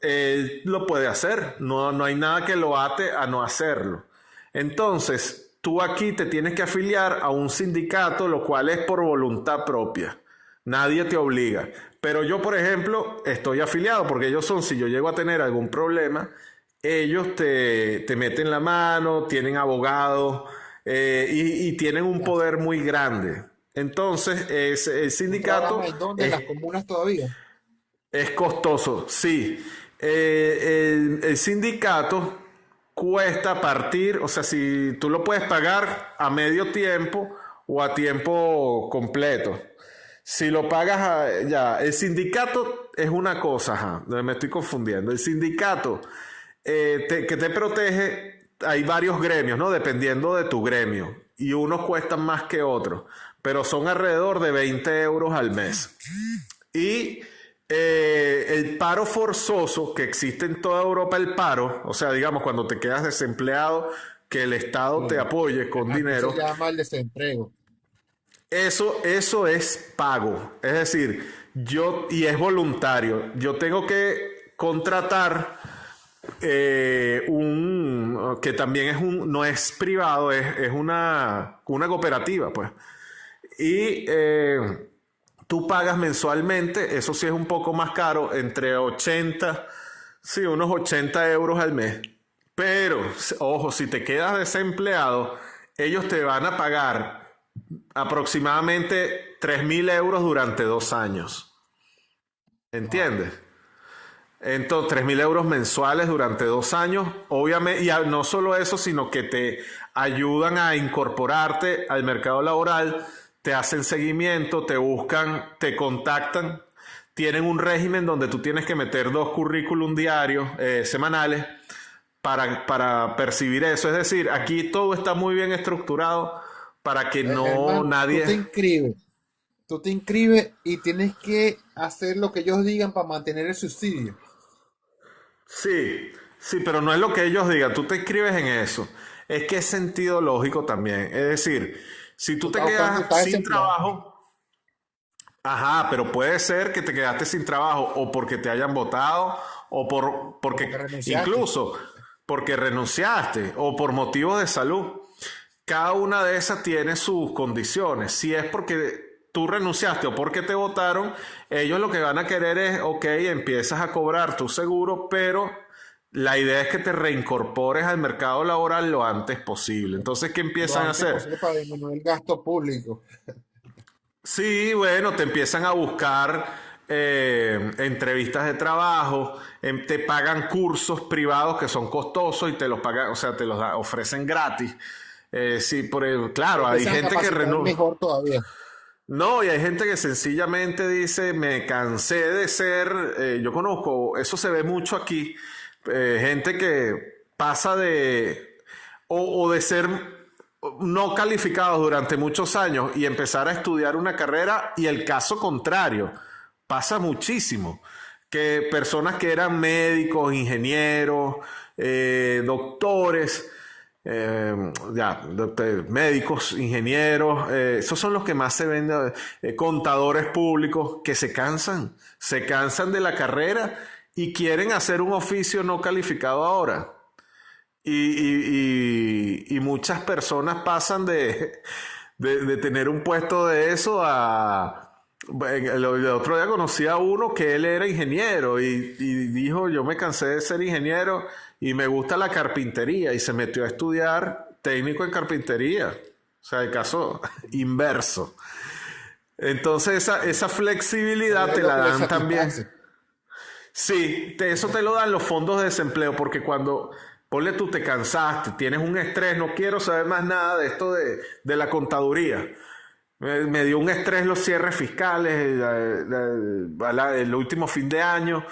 él lo puede hacer. No, no hay nada que lo ate a no hacerlo. Entonces, tú aquí te tienes que afiliar a un sindicato, lo cual es por voluntad propia. Nadie te obliga. Pero yo, por ejemplo, estoy afiliado porque ellos son, si yo llego a tener algún problema, ellos te meten la mano, tienen abogados y tienen un Ya. poder muy grande. Entonces, el ¿Tú trabajas sindicato en dónde? ¿En es, las comunas todavía? es costoso, sí. El sindicato cuesta partir, o sea, si tú lo puedes pagar a medio tiempo o a tiempo completo. Si lo pagas ya, el sindicato es una cosa, ajá, me estoy confundiendo. El sindicato que te protege, hay varios gremios, ¿no? Dependiendo de tu gremio. Y unos cuestan más que otros, pero son alrededor de 20 euros al mes. Y el paro forzoso que existe en toda Europa, el paro, o sea, digamos, cuando te quedas desempleado, que el Estado te Claro. apoye con Aquí se dinero, llama el desempleo. eso es pago. Es decir, y es voluntario. Yo tengo que contratar que también no es privado, es una cooperativa, pues. Y tú pagas mensualmente, eso sí es un poco más caro, entre 80, sí, unos 80 euros al mes. Pero, ojo, si te quedas desempleado, ellos te van a pagar aproximadamente 3.000 euros durante 2 años. Wow. ¿Entiendes? Entonces, 3.000 euros mensuales durante 2 años, obviamente, y no solo eso, sino que te ayudan a incorporarte al mercado laboral, te hacen seguimiento, te buscan, te contactan, tienen un régimen donde tú tienes que meter 2 currículum diarios, semanales, para percibir eso. Es decir, aquí todo está muy bien estructurado para que no Hermano, tú nadie. te inscribes. Tú te inscribes y tienes que hacer lo que ellos digan para mantener el subsidio. Sí, sí, pero no es lo que ellos digan, tú te inscribes en eso. Es que es sentido lógico también. Es decir, si Tú tú te estás buscando, quedas estás sin desempleado. trabajo, ajá, pero puede ser que te quedaste sin trabajo o porque te hayan votado o O porque porque renunciaste. incluso porque renunciaste o por motivos de salud. Cada una de esas tiene sus condiciones. Si es porque tú renunciaste o porque te votaron, ellos lo que van a querer es, ok, empiezas a cobrar tu seguro, pero la idea es que te reincorpores al mercado laboral lo antes posible. Entonces, ¿qué Lo empiezan a antes hacer? posible para disminuir el gasto público. Sí, bueno, te empiezan a buscar entrevistas de trabajo, te pagan cursos privados que son costosos y te los pagan, o sea, ofrecen gratis. Sí, Te claro, hay empiezan a gente que capacitar renuncia. mejor todavía. No, y hay gente que sencillamente dice, me cansé de ser, yo conozco, eso se ve mucho aquí, gente que pasa o de ser no calificados durante muchos años y empezar a estudiar una carrera y el caso contrario, pasa muchísimo, que personas que eran médicos, ingenieros, doctores, médicos, ingenieros, esos son los que más se ven, contadores públicos, que se cansan de la carrera y quieren hacer un oficio no calificado ahora. Y muchas personas pasan de tener un puesto de eso a... El otro día conocí a uno que él era ingeniero y dijo, yo me cansé de ser ingeniero y me gusta la carpintería y se metió a estudiar técnico en carpintería. O sea, el caso inverso. Entonces esa flexibilidad Es te lo la que les dan también. satisface. Sí, eso te lo dan los fondos de desempleo, porque cuando, ponle tú, te cansaste, tienes un estrés, no quiero saber más nada de esto de la contaduría. Me dio un estrés los cierres fiscales, el último fin de año.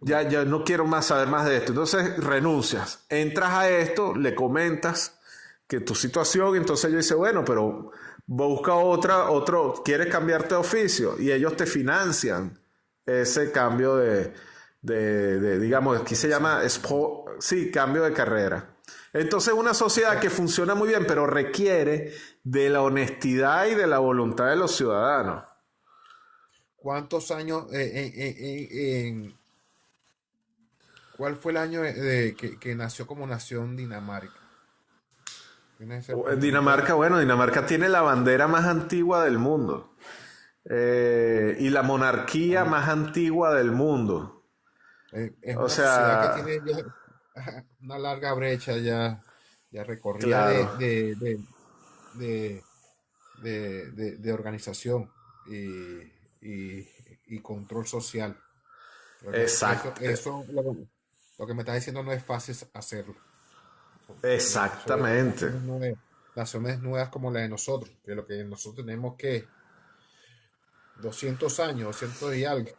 Ya no quiero más saber más de esto. Entonces renuncias, entras a esto, le comentas, que tu situación. Entonces yo dice, bueno, pero busca quieres cambiarte de oficio y ellos te financian ese cambio digamos, aquí se llama, sí, cambio de carrera. Entonces una sociedad que funciona muy bien, pero requiere de la honestidad y de la voluntad de los ciudadanos. ¿Cuántos años cuál fue el año que nació como nación Dinamarca? ¿Tienes En ese dato? Dinamarca, bueno, Dinamarca tiene la bandera más antigua del mundo y la monarquía Ah, más antigua del mundo. es O una sociedad que sea, tiene ya una larga brecha ya recorrida claro, de, de organización y, y control social. Pero exact, lo que me estás diciendo no es fácil hacerlo. Sobre todo exactamente. naciones nuevas como la de nosotros, que lo que nosotros tenemos que 200 años, 200 y algo.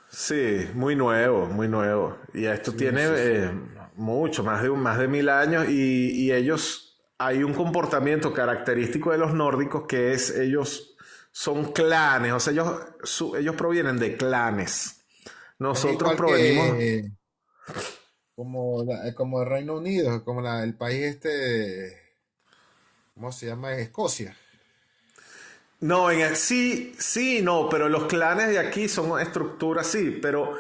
Sí, muy nuevo, muy nuevo. Y esto Sí, tiene sí, sí. mucho, más de 1000 años y ellos, hay un comportamiento característico de los nórdicos que es ellos son clanes, o sea, ellos provienen de clanes. Es Nosotros igual provenimos, que como, como el Reino Unido, como el país ¿cómo se llama? Escocia. no, sí, sí, no, pero los clanes de aquí son estructuras, sí, pero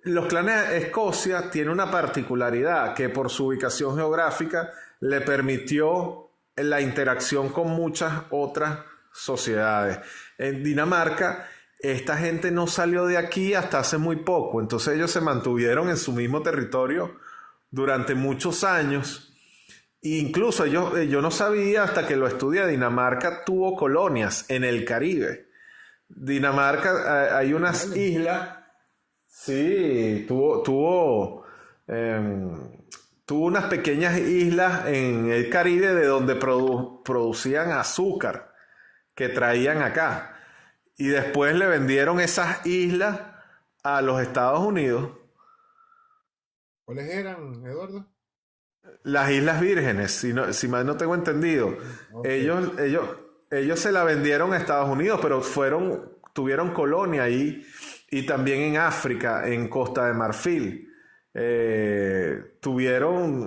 los clanes de Escocia tienen una particularidad que por su ubicación geográfica le permitió la interacción con muchas otras sociedades. En Dinamarca, esta gente no salió de aquí hasta hace muy poco, entonces ellos se mantuvieron en su mismo territorio durante muchos años. Incluso yo no sabía hasta que lo estudié, Dinamarca tuvo colonias en el Caribe. Dinamarca, hay unas Vale. islas, sí, tuvo unas pequeñas islas en el Caribe de donde producían azúcar que traían acá. Y después le vendieron esas islas a los Estados Unidos. ¿Cuáles eran, Eduardo? Las Islas Vírgenes, si mal no tengo entendido, Ok. ellos, ellos, ellos se la vendieron a Estados Unidos, pero tuvieron colonia ahí y también en África, en Costa de Marfil.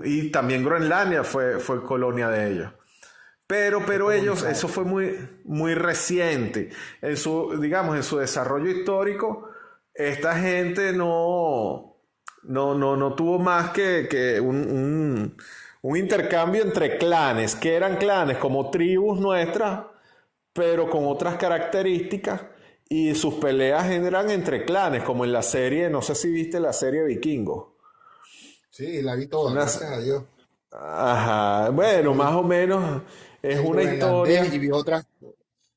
Y también Groenlandia fue colonia de ellos. Fue Pero ellos, colonizado. eso fue muy reciente. Digamos, en su desarrollo histórico, esta gente no tuvo más que un intercambio entre clanes, que eran clanes como tribus nuestras, pero con otras características, y sus peleas eran entre clanes, como en la serie, no sé si viste la serie Vikingo. Sí, la vi toda, Unas, gracias a Dios. ajá, Esa la bueno, vi. más o menos es El una groenlandés y historia.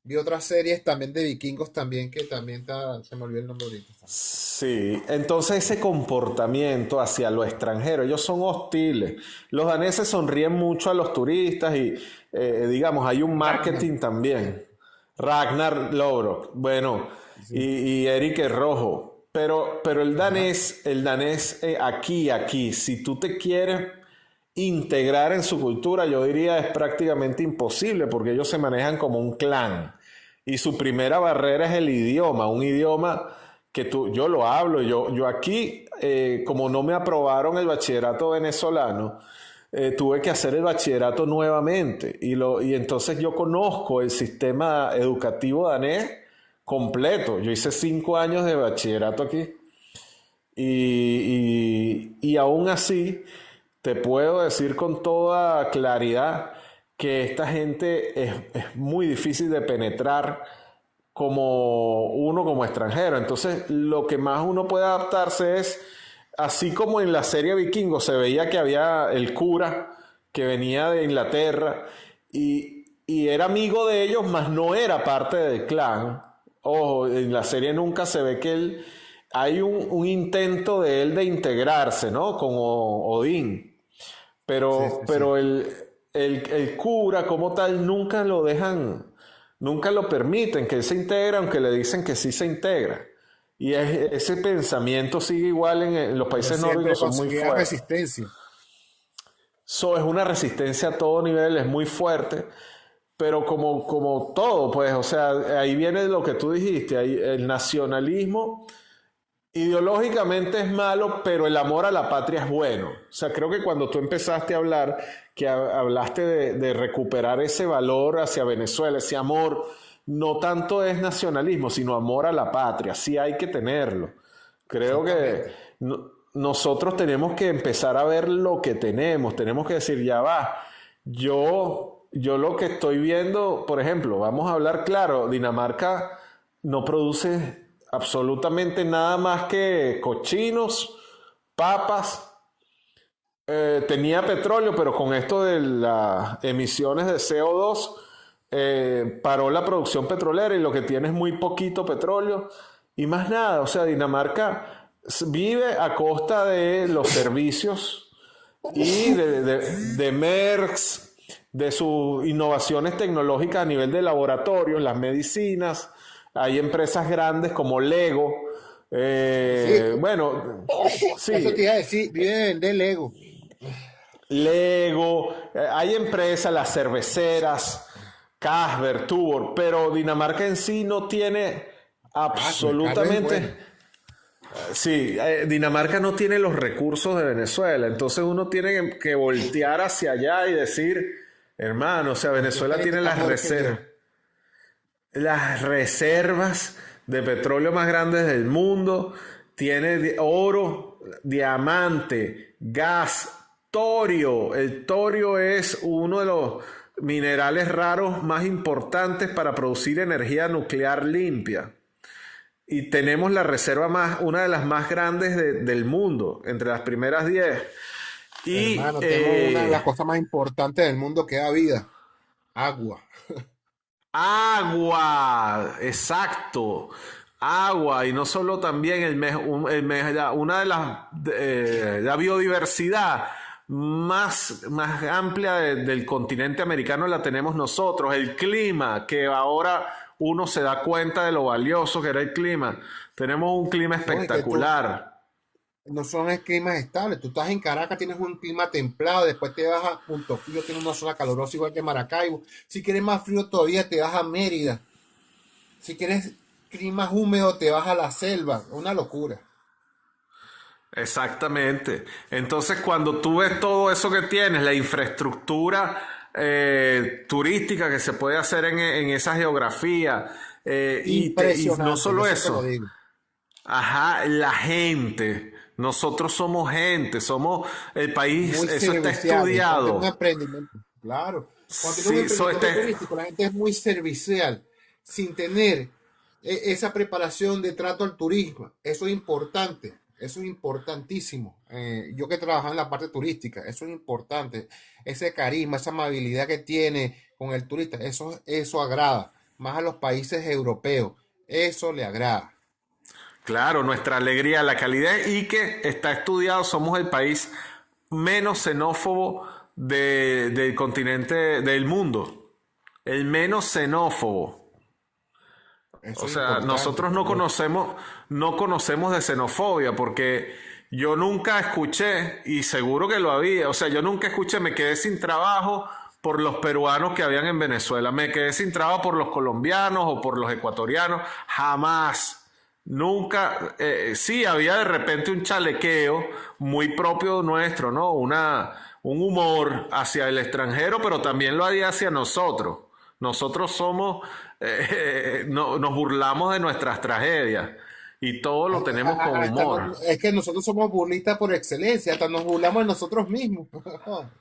vi otras series también de vikingos también que también se me olvidó el nombre ahorita. Sí, entonces ese comportamiento hacia lo extranjero, ellos son hostiles. Los daneses sonríen mucho a los turistas y, digamos, hay un Ragnar. marketing también. Ragnar Lodbrok, bueno, Sí. y Eric el Rojo. Pero Ajá. el danés aquí, si tú te quieres integrar en su cultura, yo diría es prácticamente imposible porque ellos se manejan como un clan. Y su primera barrera es el idioma, un idioma que yo lo hablo, yo aquí, como no me aprobaron el bachillerato venezolano, tuve que hacer el bachillerato nuevamente y entonces yo conozco el sistema educativo danés completo. Yo hice 5 años de bachillerato aquí y aún así te puedo decir con toda claridad que esta gente es muy difícil de penetrar como extranjero. Entonces, lo que más uno puede adaptarse es, así como en la serie Vikingo se veía que había el cura que venía de Inglaterra y era amigo de ellos, mas no era parte del clan. Ojo, en la serie nunca se ve que él, hay un intento de él de integrarse, ¿no? Con Odín. Sí, Pero, sí, sí. pero el cura como tal nunca lo dejan, nunca lo permiten que él se integre, aunque le dicen que sí se integra. Y ese pensamiento sigue igual en los Pero países siempre nórdicos, son muy conseguía fuertes. resistencia. eso es una resistencia a todo nivel, es muy fuerte, pero como todo, pues, o sea, ahí viene lo que tú dijiste, ahí, el nacionalismo ideológicamente es malo, pero el amor a la patria es bueno. O sea, creo que cuando tú empezaste a hablar, que hablaste de recuperar ese valor hacia Venezuela, ese amor, no tanto es nacionalismo, sino amor a la patria. Sí hay que tenerlo. Creo que Exactamente. nosotros tenemos que empezar a ver lo que tenemos que decir, ya va, yo lo que estoy viendo, por ejemplo, vamos a hablar claro, Dinamarca no produce absolutamente nada más que cochinos, papas, tenía petróleo, pero con esto de las emisiones de CO2 paró la producción petrolera y lo que tiene es muy poquito petróleo y más nada. O sea, Dinamarca vive a costa de los servicios y de Merckx, de sus innovaciones tecnológicas a nivel de laboratorios, las medicinas. Hay empresas grandes como Lego. Sí, Bueno, eso te sí, iba a decir, vive de vender Lego. Lego, hay empresas, las cerveceras, Carlsberg, Tuborg, pero Dinamarca en sí no tiene Carlos es bueno. absolutamente, sí, Dinamarca no tiene los recursos de Venezuela, entonces uno tiene que voltear hacia allá y decir, hermano, o sea, ¿Por qué Venezuela cree que tiene está mejor que yo? las reservas de petróleo más grandes del mundo, tiene oro, diamante, gas, torio. El torio es uno de los minerales raros más importantes para producir energía nuclear limpia. Y tenemos la reserva más, una de las más grandes del mundo, entre las primeras 10. Y Hermano, tenemos una de las cosas más importantes del mundo que da vida, agua. agua, exacto. Agua, y no solo también una de las, la biodiversidad más amplia del continente americano la tenemos nosotros. El clima, que ahora uno se da cuenta de lo valioso que era el clima. Tenemos un clima No, es que tú, espectacular. no son climas estables. Tú estás en Caracas, tienes un clima templado, después te vas a Punto Fijo, tienes una zona calurosa igual que Maracaibo. Si quieres más frío todavía, te vas a Mérida. Si quieres climas húmedos, te vas a la selva. Una locura. Exactamente. Entonces, cuando tú ves todo eso que tienes, la infraestructura turística que se puede hacer en esa geografía, y no Impresionante, yo solo siempre lo eso, digo. ajá, la gente, nosotros somos gente, somos el país, Muy eso está serviciales. Cuando tienes un estudiado. emprendimiento, claro. Cuando tienes un Sí, emprendimiento turístico, la gente es muy servicial, sin tener esa preparación de trato al turismo. Eso es importante. Eso es importantísimo. Yo que trabajo en la parte turística, eso es importante. Ese carisma, esa amabilidad que tiene con el turista, eso agrada. Más a los países europeos. Eso le agrada. claro, nuestra alegría, la calidad y que está estudiado, somos el país menos xenófobo del continente del mundo. El menos xenófobo. Eso O es sea, importante nosotros también. no conocemos de xenofobia porque yo nunca escuché, y seguro que lo había, o sea, yo nunca escuché, me quedé sin trabajo por los peruanos que habían en Venezuela, me quedé sin trabajo por los colombianos o por los ecuatorianos, jamás. Nunca, sí, había de repente un chalequeo muy propio nuestro, ¿no? Un humor hacia el extranjero, pero también lo había hacia nosotros. Nosotros somos, nos burlamos de nuestras tragedias y todo lo tenemos con humor. Es que nosotros somos burlistas por excelencia, hasta nos burlamos de nosotros mismos.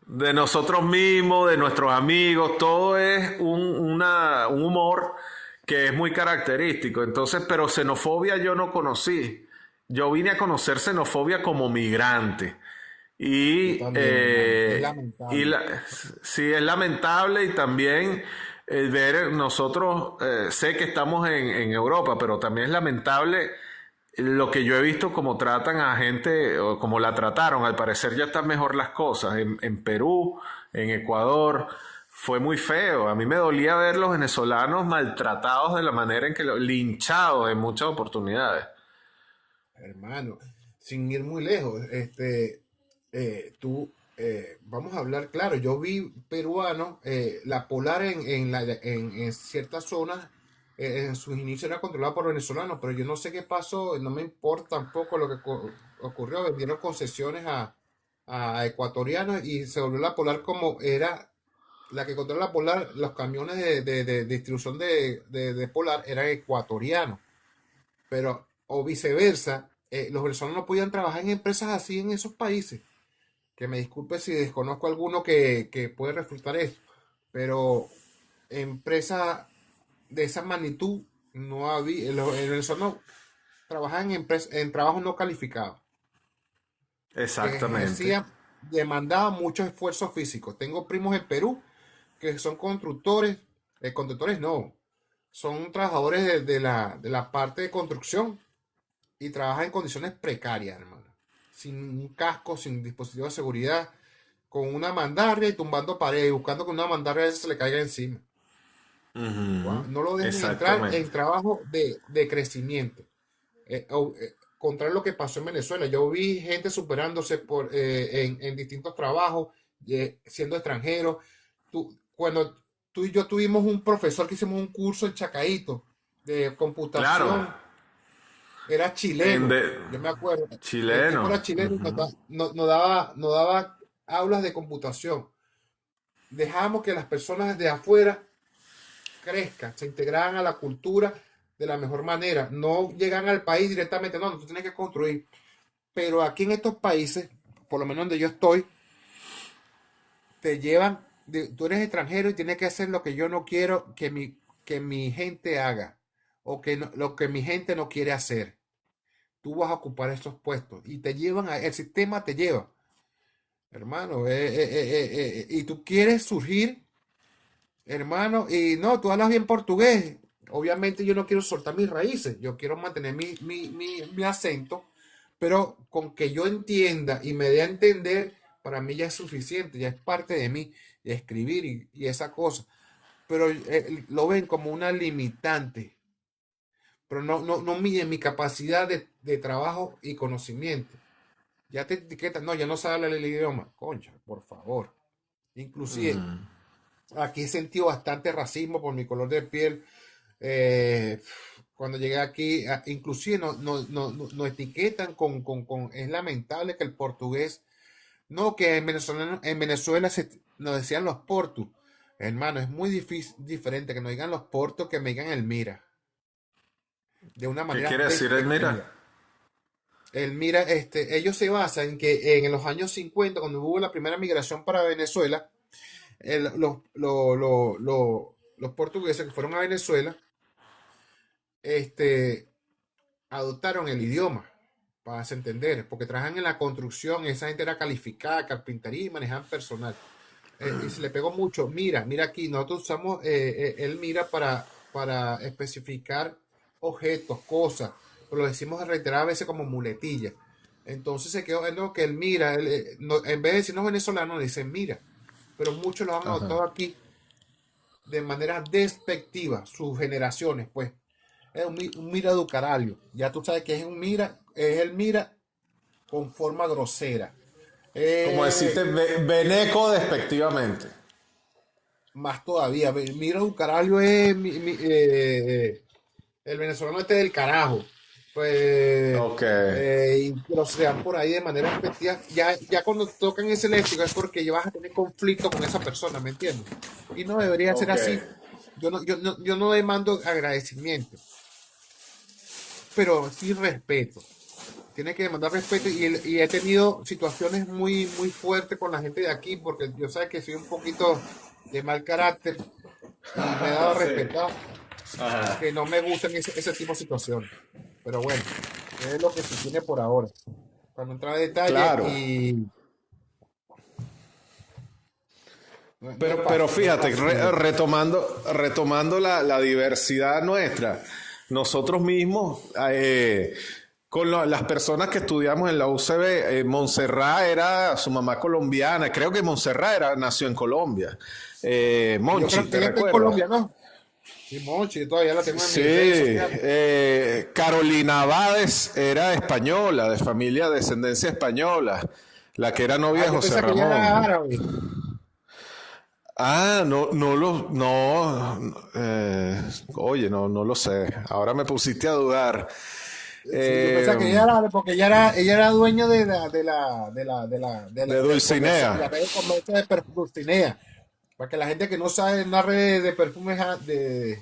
De nosotros mismos, de nuestros amigos, todo es un humor que es muy característico. Entonces, pero xenofobia yo no conocí. Yo vine a conocer xenofobia como migrante. Yo Y, también, hermano, es y lamentable. sí, es lamentable y también el ver nosotros, sé que estamos en Europa, pero también es lamentable lo que yo he visto como tratan a gente o como la trataron. Al parecer ya están mejor las cosas. En Perú, en Ecuador, fue muy feo. A mí me dolía ver los venezolanos maltratados de la manera en que linchados en muchas oportunidades. Hermano, sin ir muy lejos, tú vamos a hablar claro, yo vi peruanos, la Polar en ciertas zonas, en sus inicios era controlada por venezolanos, pero yo no sé qué pasó, no me importa tampoco lo que ocurrió, vendieron concesiones a ecuatorianos y se volvió la Polar como era la que controla la Polar, los camiones de distribución de Polar eran ecuatorianos, pero o viceversa, los venezolanos no podían trabajar en empresas así en esos países. Que me disculpe si desconozco alguno que puede refutar eso, pero empresas de esa magnitud no había, el venezolano trabajaba en trabajos no calificados, que Exactamente. ejercía, demandaba mucho esfuerzo físico. Tengo primos en Perú que son constructores, constructores no, son trabajadores de la parte de construcción y trabajan en condiciones precarias, hermano. Sin un casco, sin dispositivo de seguridad, con una mandarria y tumbando paredes, buscando que una mandarria se le caiga encima. Ujú. No lo dejen entrar Exactamente. en trabajo de crecimiento. Contrario a lo que pasó en Venezuela, yo vi gente superándose en distintos trabajos, siendo extranjeros. Cuando tú y yo tuvimos un profesor que hicimos un curso en Chacaíto de Claro. computación, era En chileno, de... yo me acuerdo. El tipo Chileno. era chileno y Ujú. nos daba aulas de computación. Dejamos que las personas de afuera crezcan, se integraran a la cultura de la mejor manera. No llegan al país directamente, no, tú tienes que construir. Pero aquí en estos países, por lo menos donde yo estoy, te llevan, tú eres extranjero y tienes que hacer lo que yo no quiero que mi gente haga o lo que mi gente no quiere hacer. Tú vas a ocupar esos puestos y te llevan, el sistema te lleva, hermano, y tú quieres surgir, hermano, y no, tú hablas bien portugués. Obviamente yo no quiero soltar mis raíces, yo quiero mantener mi acento, pero con que yo entienda y me dé a entender, para mí ya es suficiente, ya es parte de mí, y escribir y esa cosa. Pero lo ven como una limitante, pero no miden mi capacidad de trabajo y conocimiento. Ya te etiquetan, no, ya no sabe hablar el idioma. Concha, por favor. Inclusive, aquí he sentido bastante racismo por mi color de piel. Eh, Cuando llegué aquí, inclusive nos etiquetan es lamentable que el portugués, no, que en Venezuela nos decían los portus. Hermano, es muy difícil, diferente que nos digan los portos que me digan el mira, de una ¿Qué manera quiere decir él, mira? despectiva. El mira, ellos se basan en que en los años 50, cuando hubo la primera migración para Venezuela, los portugueses que fueron a Venezuela, este, adoptaron el idioma para hacerse entender, porque trabajan en la construcción, esa gente era calificada, carpintería y manejaban personal. Y se le pegó mucho. Mira aquí, nosotros usamos el mira para especificar objetos, cosas, pero lo decimos reiteradas veces como muletilla. Entonces se quedó, no, que el mira, en vez de decirnos venezolanos, dicen mira, pero muchos lo han Ajá. adoptado aquí de manera despectiva, sus generaciones, pues. Es un mira educarario. Ya tú sabes que es el mira con forma grosera. Como decirte Eh, veneco despectivamente. Más todavía, mira educarario es el venezolano este del carajo. Pues, Ok, y grosean por ahí de manera despectiva. Ya cuando tocan ese léxico es porque ya vas a tener conflicto con esa persona, ¿me entiendes? Y no debería ser ok. así. Yo no demando agradecimiento, pero sí respeto. Tiene que demandar respeto y he tenido situaciones muy, muy fuertes con la gente de aquí porque yo sé que soy un poquito de mal carácter y me he dado a respetar que no me gustan ese tipo de situaciones. Pero bueno, es lo que se tiene por ahora. Para no entrar en detalle Claro. y no es Pero fácil, no es fíjate, fácil vivir. retomando la diversidad nuestra, nosotros mismos, con las personas que estudiamos en la UCB, Montserrat era su mamá colombiana, creo que Montserrat nació en Colombia. Y yo Monchi, creo que ¿te ella está en recuerdas? Colombia, ¿no? Sí, Mochi, todavía la tengo en Sí, mis redes sociales. Carolina Báez era española, de familia de descendencia española. La que era novia Ah, de yo José pensaba que ella era Ramón. árabe. Ah, oye, no lo sé. Ahora me pusiste a dudar. Sí, yo pensaba que Eh, ella era árabe porque ella era dueña de la Dulcinea. red de comercio de Dulcinea. Para que la gente que no sabe, una red de perfumes de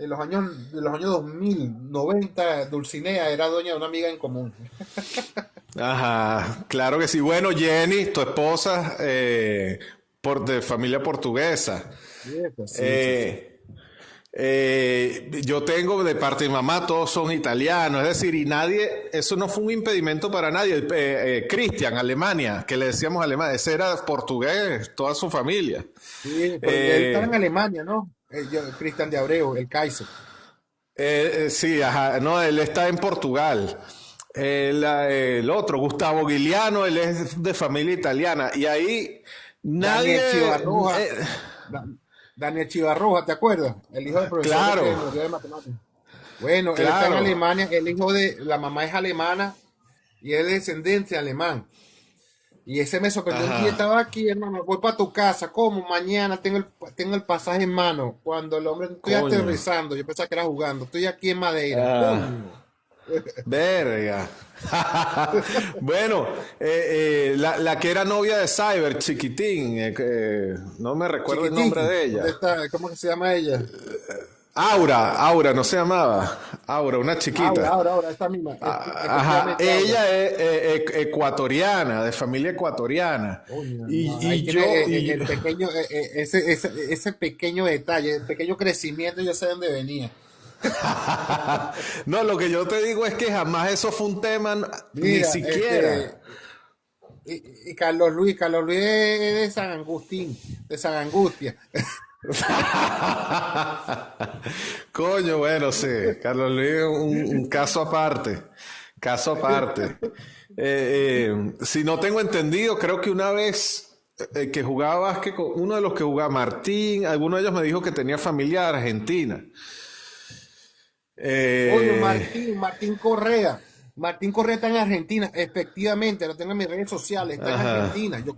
los años 2000, 90, Dulcinea era dueña de una amiga en común. Ajá, claro que sí. Bueno, Jenny, tu esposa, de familia portuguesa. Sí, sí, sí. Eh, yo tengo de parte de mi mamá, todos son italianos, es decir, y nadie, eso no fue un impedimento para nadie. Cristian, Alemania, que le decíamos Alemania, ese era portugués, toda su familia. Sí, pero él estaba en Eh, Alemania, ¿no? Cristian de Abreu, el Kaiser. sí, ajá, no, él está en Portugal. El otro, Gustavo Giuliano, él es de familia italiana. Y ahí nadie, Daniel Chivarroja. eh, Da- Daniel Chivarroja, ¿te acuerdas? El hijo del profesor de que claro, murió de matemáticas. Bueno, él está en claro, Alemania, el hijo de la mamá es alemana y él es de descendencia alemán. Y ese me sorprendió un día, ajá, estaba aquí, hermano, voy para tu casa, ¿cómo? Mañana tengo el pasaje en mano. Cuando el hombre, estoy coño, aterrizando, yo pensaba que era jugando, estoy aquí en Madeira, ah, coño. verga. Bueno, la que era novia de Cyber, Chiquitín, no me recuerdo el nombre Chiquitín, de ¿dónde ella. está? ¿Cómo que se llama ella? Aura no se llamaba. Aura, una Aura, chiquita. Aura, Aura, esta misma, Ajá, efectivamente Aura. ella es ecuatoriana, de familia ecuatoriana. Coño, no, Y, ahí y tiene yo, el pequeño, ese pequeño detalle, el pequeño crecimiento, yo sé dónde venía. no, lo que yo te digo es que jamás eso fue un tema, ni Mira, siquiera. y Carlos Luis es de San Agustín, de San Angustia. Coño, bueno, sí, Carlos Luis es un caso aparte, caso aparte. Si no tengo entendido, creo que una vez que jugaba básquet, uno de los que jugaba, Martín, alguno de ellos me dijo que tenía familia de Argentina. Coño, Eh, Martín Correa está en Argentina, efectivamente, lo tengo en mis redes sociales, está en ajá, Argentina. Yo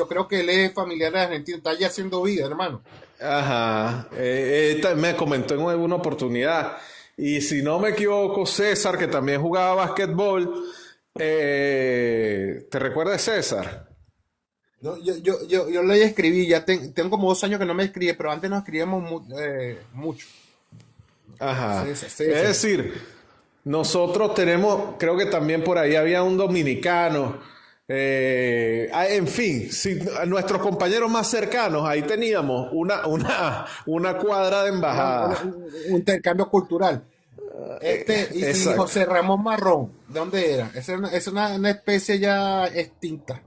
creo que él es familiar de Argentina, está allá haciendo vida, hermano. ajá. Me comentó en alguna oportunidad. Y si no me equivoco, César, que también jugaba básquetbol, ¿te recuerdas de César? No, yo le escribí, ya tengo como 2 años que no me escribe, pero antes nos escribíamos mucho. Ajá. César, Es César. decir, nosotros tenemos, creo que también por ahí había un dominicano. En fin, si, a nuestros compañeros más cercanos, ahí teníamos una cuadra de embajadas. Un intercambio cultural. Y Exacto. José Ramón Marrón, ¿de dónde era? Es una especie ya extinta.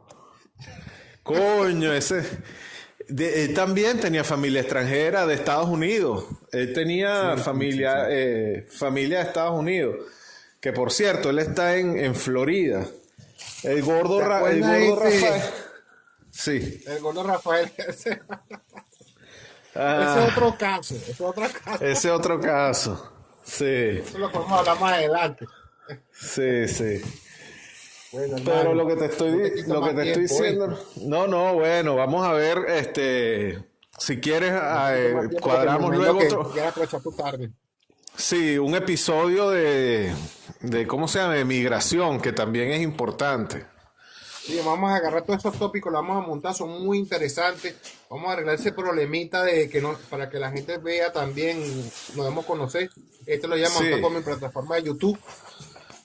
Coño, él también tenía familia extranjera de Estados Unidos. Él tenía Sí, sí, sí, sí. familia de Estados Unidos. Que por cierto, él está en Florida. ¿Te El acuerdas gordo Rafael. Sí. el gordo Rafael? Ese es Ah, otro caso, ese es otro caso. ese otro caso. Sí, Eso lo podemos hablar más adelante. sí. Bueno, Pero hermano, no te quito lo que más te estoy tiempo, ¿oíste? diciendo, no, bueno, vamos a ver, si quieres, No te quito más tiempo porque me cuadramos imagino luego que otro, quieres aprovechar tu tarde. sí, un episodio de ¿cómo se llama? De migración, que también es importante. Sí, vamos a agarrar todos esos tópicos, los vamos a montar, son muy interesantes. Vamos a arreglar ese problemita de que no, para que la gente vea también, nos demos a conocer. Esto lo voy a montar Sí, por mi plataforma de YouTube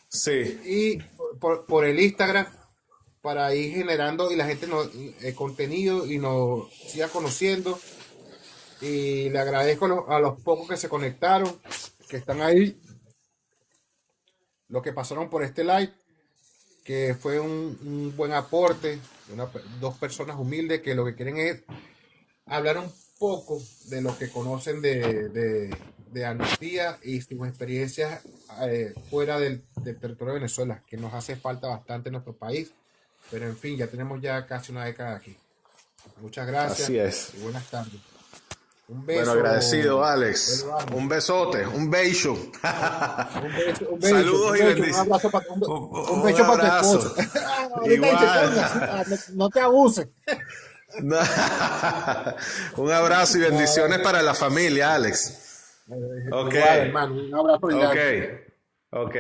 sí, y por el Instagram para ir generando y la gente contenido y nos siga conociendo. Y le agradezco a los pocos que se conectaron, que están ahí, los que pasaron por este live, que fue un buen aporte de dos personas humildes que lo que quieren es hablar un poco de lo que conocen de Antía y sus experiencias fuera del territorio de Venezuela, que nos hace falta bastante en nuestro país. Pero en fin, ya tenemos ya casi una década aquí. Muchas gracias así es. y buenas tardes. Un Bueno, beso, agradecido, Alex. Eduardo. Un besote, un beso. Un Saludos y beso, un bendiciones. abrazo para un Un beso para tu esposa. abrazo. Ahorita dice, Igual. coño, no, no te abuses. Un abrazo y No, bendiciones para la familia, Alex. Ok, igual, hermano, un abrazo ok, gigante. ok.